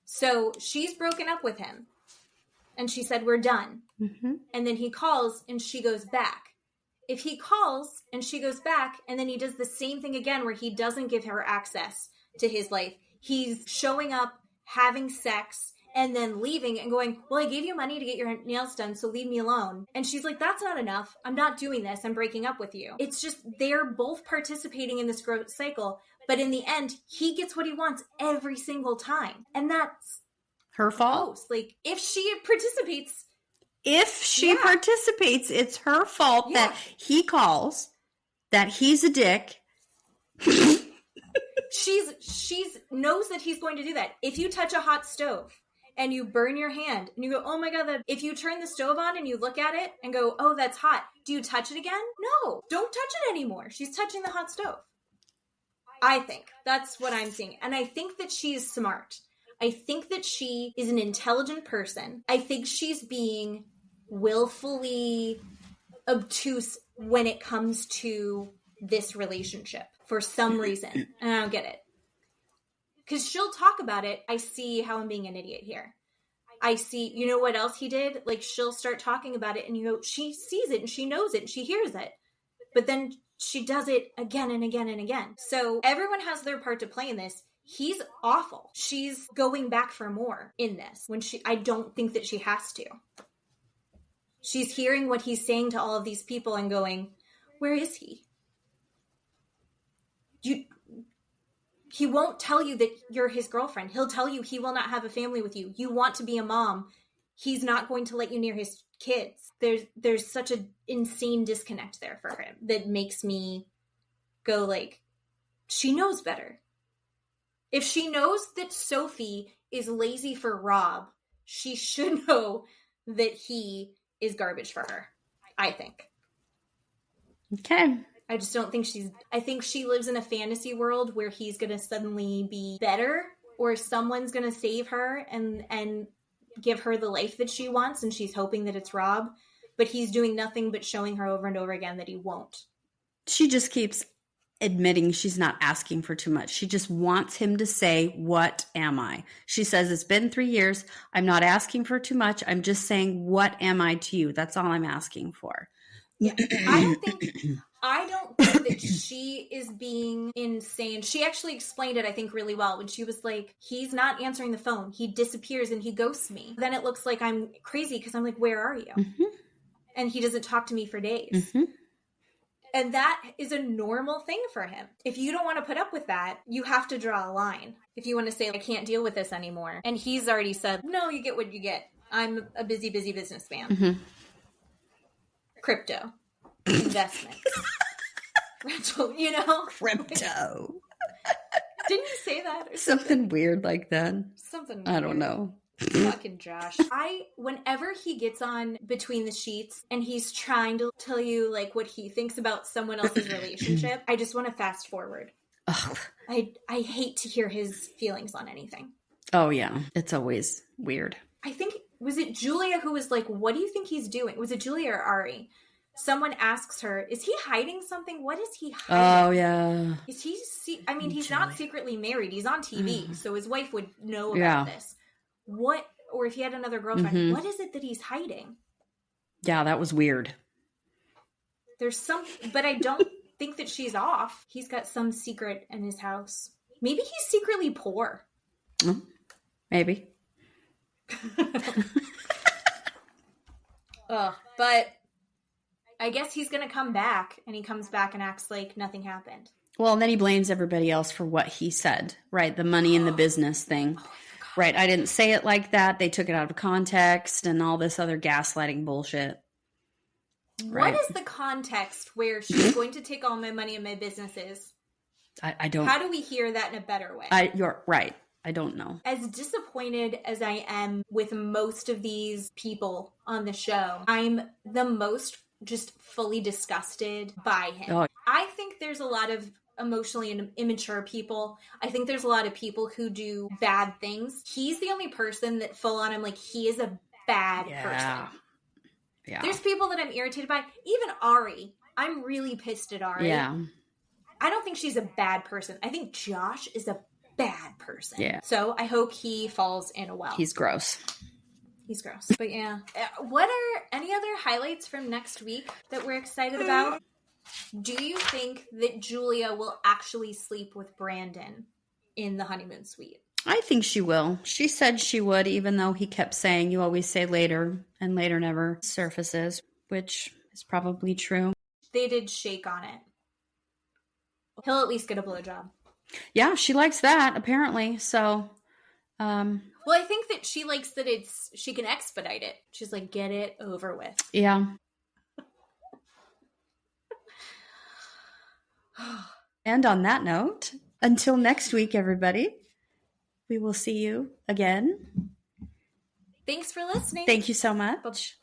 So she's broken up with him. And she said, we're done. Mm-hmm. And then he calls and she goes back. If he calls and she goes back and then he does the same thing again where he doesn't give her access to his life, he's showing up, having sex, and then leaving and going, well, I gave you money to get your nails done, so leave me alone. And she's like, that's not enough. I'm not doing this. I'm breaking up with you. It's just they're both participating in this growth cycle. But in the end, he gets what he wants every single time. And that's Her fault? Gross. Like, if she participates. It's her fault that he calls, that he's a dick. She's knows that he's going to do that. If you touch a hot stove and you burn your hand and you go, oh my God, if you turn the stove on and you look at it and go, oh, that's hot. Do you touch it again? No, don't touch it anymore. She's touching the hot stove. I think that's what I'm seeing. And I think that she's smart. I think that she is an intelligent person. I think she's being willfully obtuse when it comes to this relationship for some reason. And I don't get it. Because she'll talk about it. I see how I'm being an idiot here. I see, you know what else he did? Like, she'll start talking about it and you go, she sees it and she knows it and she hears it. But then she does it again and again and again. So everyone has their part to play in this. He's awful. She's going back for more in this when I don't think that she has to. She's hearing what he's saying to all of these people and going, where is he? He won't tell you that you're his girlfriend. He'll tell you he will not have a family with you. You want to be a mom. He's not going to let you near his kids. There's such an insane disconnect there for him that makes me go like, she knows better. If she knows that Sophie is lazy for Rob, she should know that he is garbage for her, I think. Okay. I just don't think I think she lives in a fantasy world where he's going to suddenly be better or someone's going to save her and give her the life that she wants. And she's hoping that it's Rob, but he's doing nothing but showing her over and over again that he won't. She just keeps admitting she's not asking for too much. She just wants him to say, what am I? She says, it's been 3 years. I'm not asking for too much. I'm just saying, what am I to you? That's all I'm asking for. Yeah. I don't think that she is being insane. She actually explained it, I think, really well when she was like, he's not answering the phone. He disappears and he ghosts me. Then it looks like I'm crazy because I'm like, where are you? Mm-hmm. And he doesn't talk to me for days. Mm-hmm. And that is a normal thing for him. If you don't want to put up with that, you have to draw a line. If you want to say, I can't deal with this anymore. And he's already said, no, you get what you get. I'm a busy businessman. Mm-hmm. Crypto. Investments. Rental, Crypto. Didn't you say that? Or something weird like that. Something weird. I don't know. Fucking Josh. Whenever he gets on Between the Sheets and he's trying to tell you like what he thinks about someone else's relationship, I just want to fast forward. Ugh. I hate to hear his feelings on anything. Oh yeah. It's always weird. I think, was it Julia who was like, what do you think he's doing? Was it Julia or Ari? Someone asks her, is he hiding something? What is he hiding? Oh, yeah. Is he, he's not secretly married. He's on TV, so his wife would know about this. What, or if he had another girlfriend, what is it that he's hiding? Yeah, that was weird. There's but I don't think that she's off. He's got some secret in his house. Maybe he's secretly poor. Maybe. But I guess he's going to come back, and he comes back and acts like nothing happened. Well, and then he blames everybody else for what he said, right? The money in the business thing. Right, I didn't say it like that. They took it out of context and all this other gaslighting bullshit. Right? What is the context where she's going to take all my money and my businesses? I don't. How do we hear that in a better way? You're right. I don't know. As disappointed as I am with most of these people on the show, I'm the most just fully disgusted by him. Oh. I think there's a lot of emotionally immature people. I think there's a lot of people who do bad things. He's the only person that full on, I'm like, he is a bad person. Yeah. There's people that I'm irritated by. Even Ari. I'm really pissed at Ari. Yeah. I don't think she's a bad person. I think Josh is a bad person. Yeah. So I hope he falls in a well. He's gross. He's gross. But yeah. What are any other highlights from next week that we're excited about? Do you think that Julia will actually sleep with Brandon in the honeymoon suite? I think she will. She said she would, even though he kept saying, you always say later, and later never surfaces, which is probably true. They did shake on it. He'll at least get a blowjob. Yeah, she likes that, apparently. So Well, I think that she likes that she can expedite it. She's like, get it over with. Yeah. And on that note, until next week, everybody, we will see you again. Thanks for listening. Thank you so much.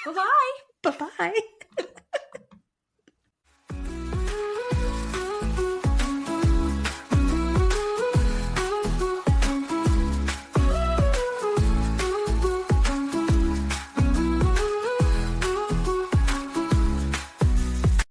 Bye-bye. Bye-bye.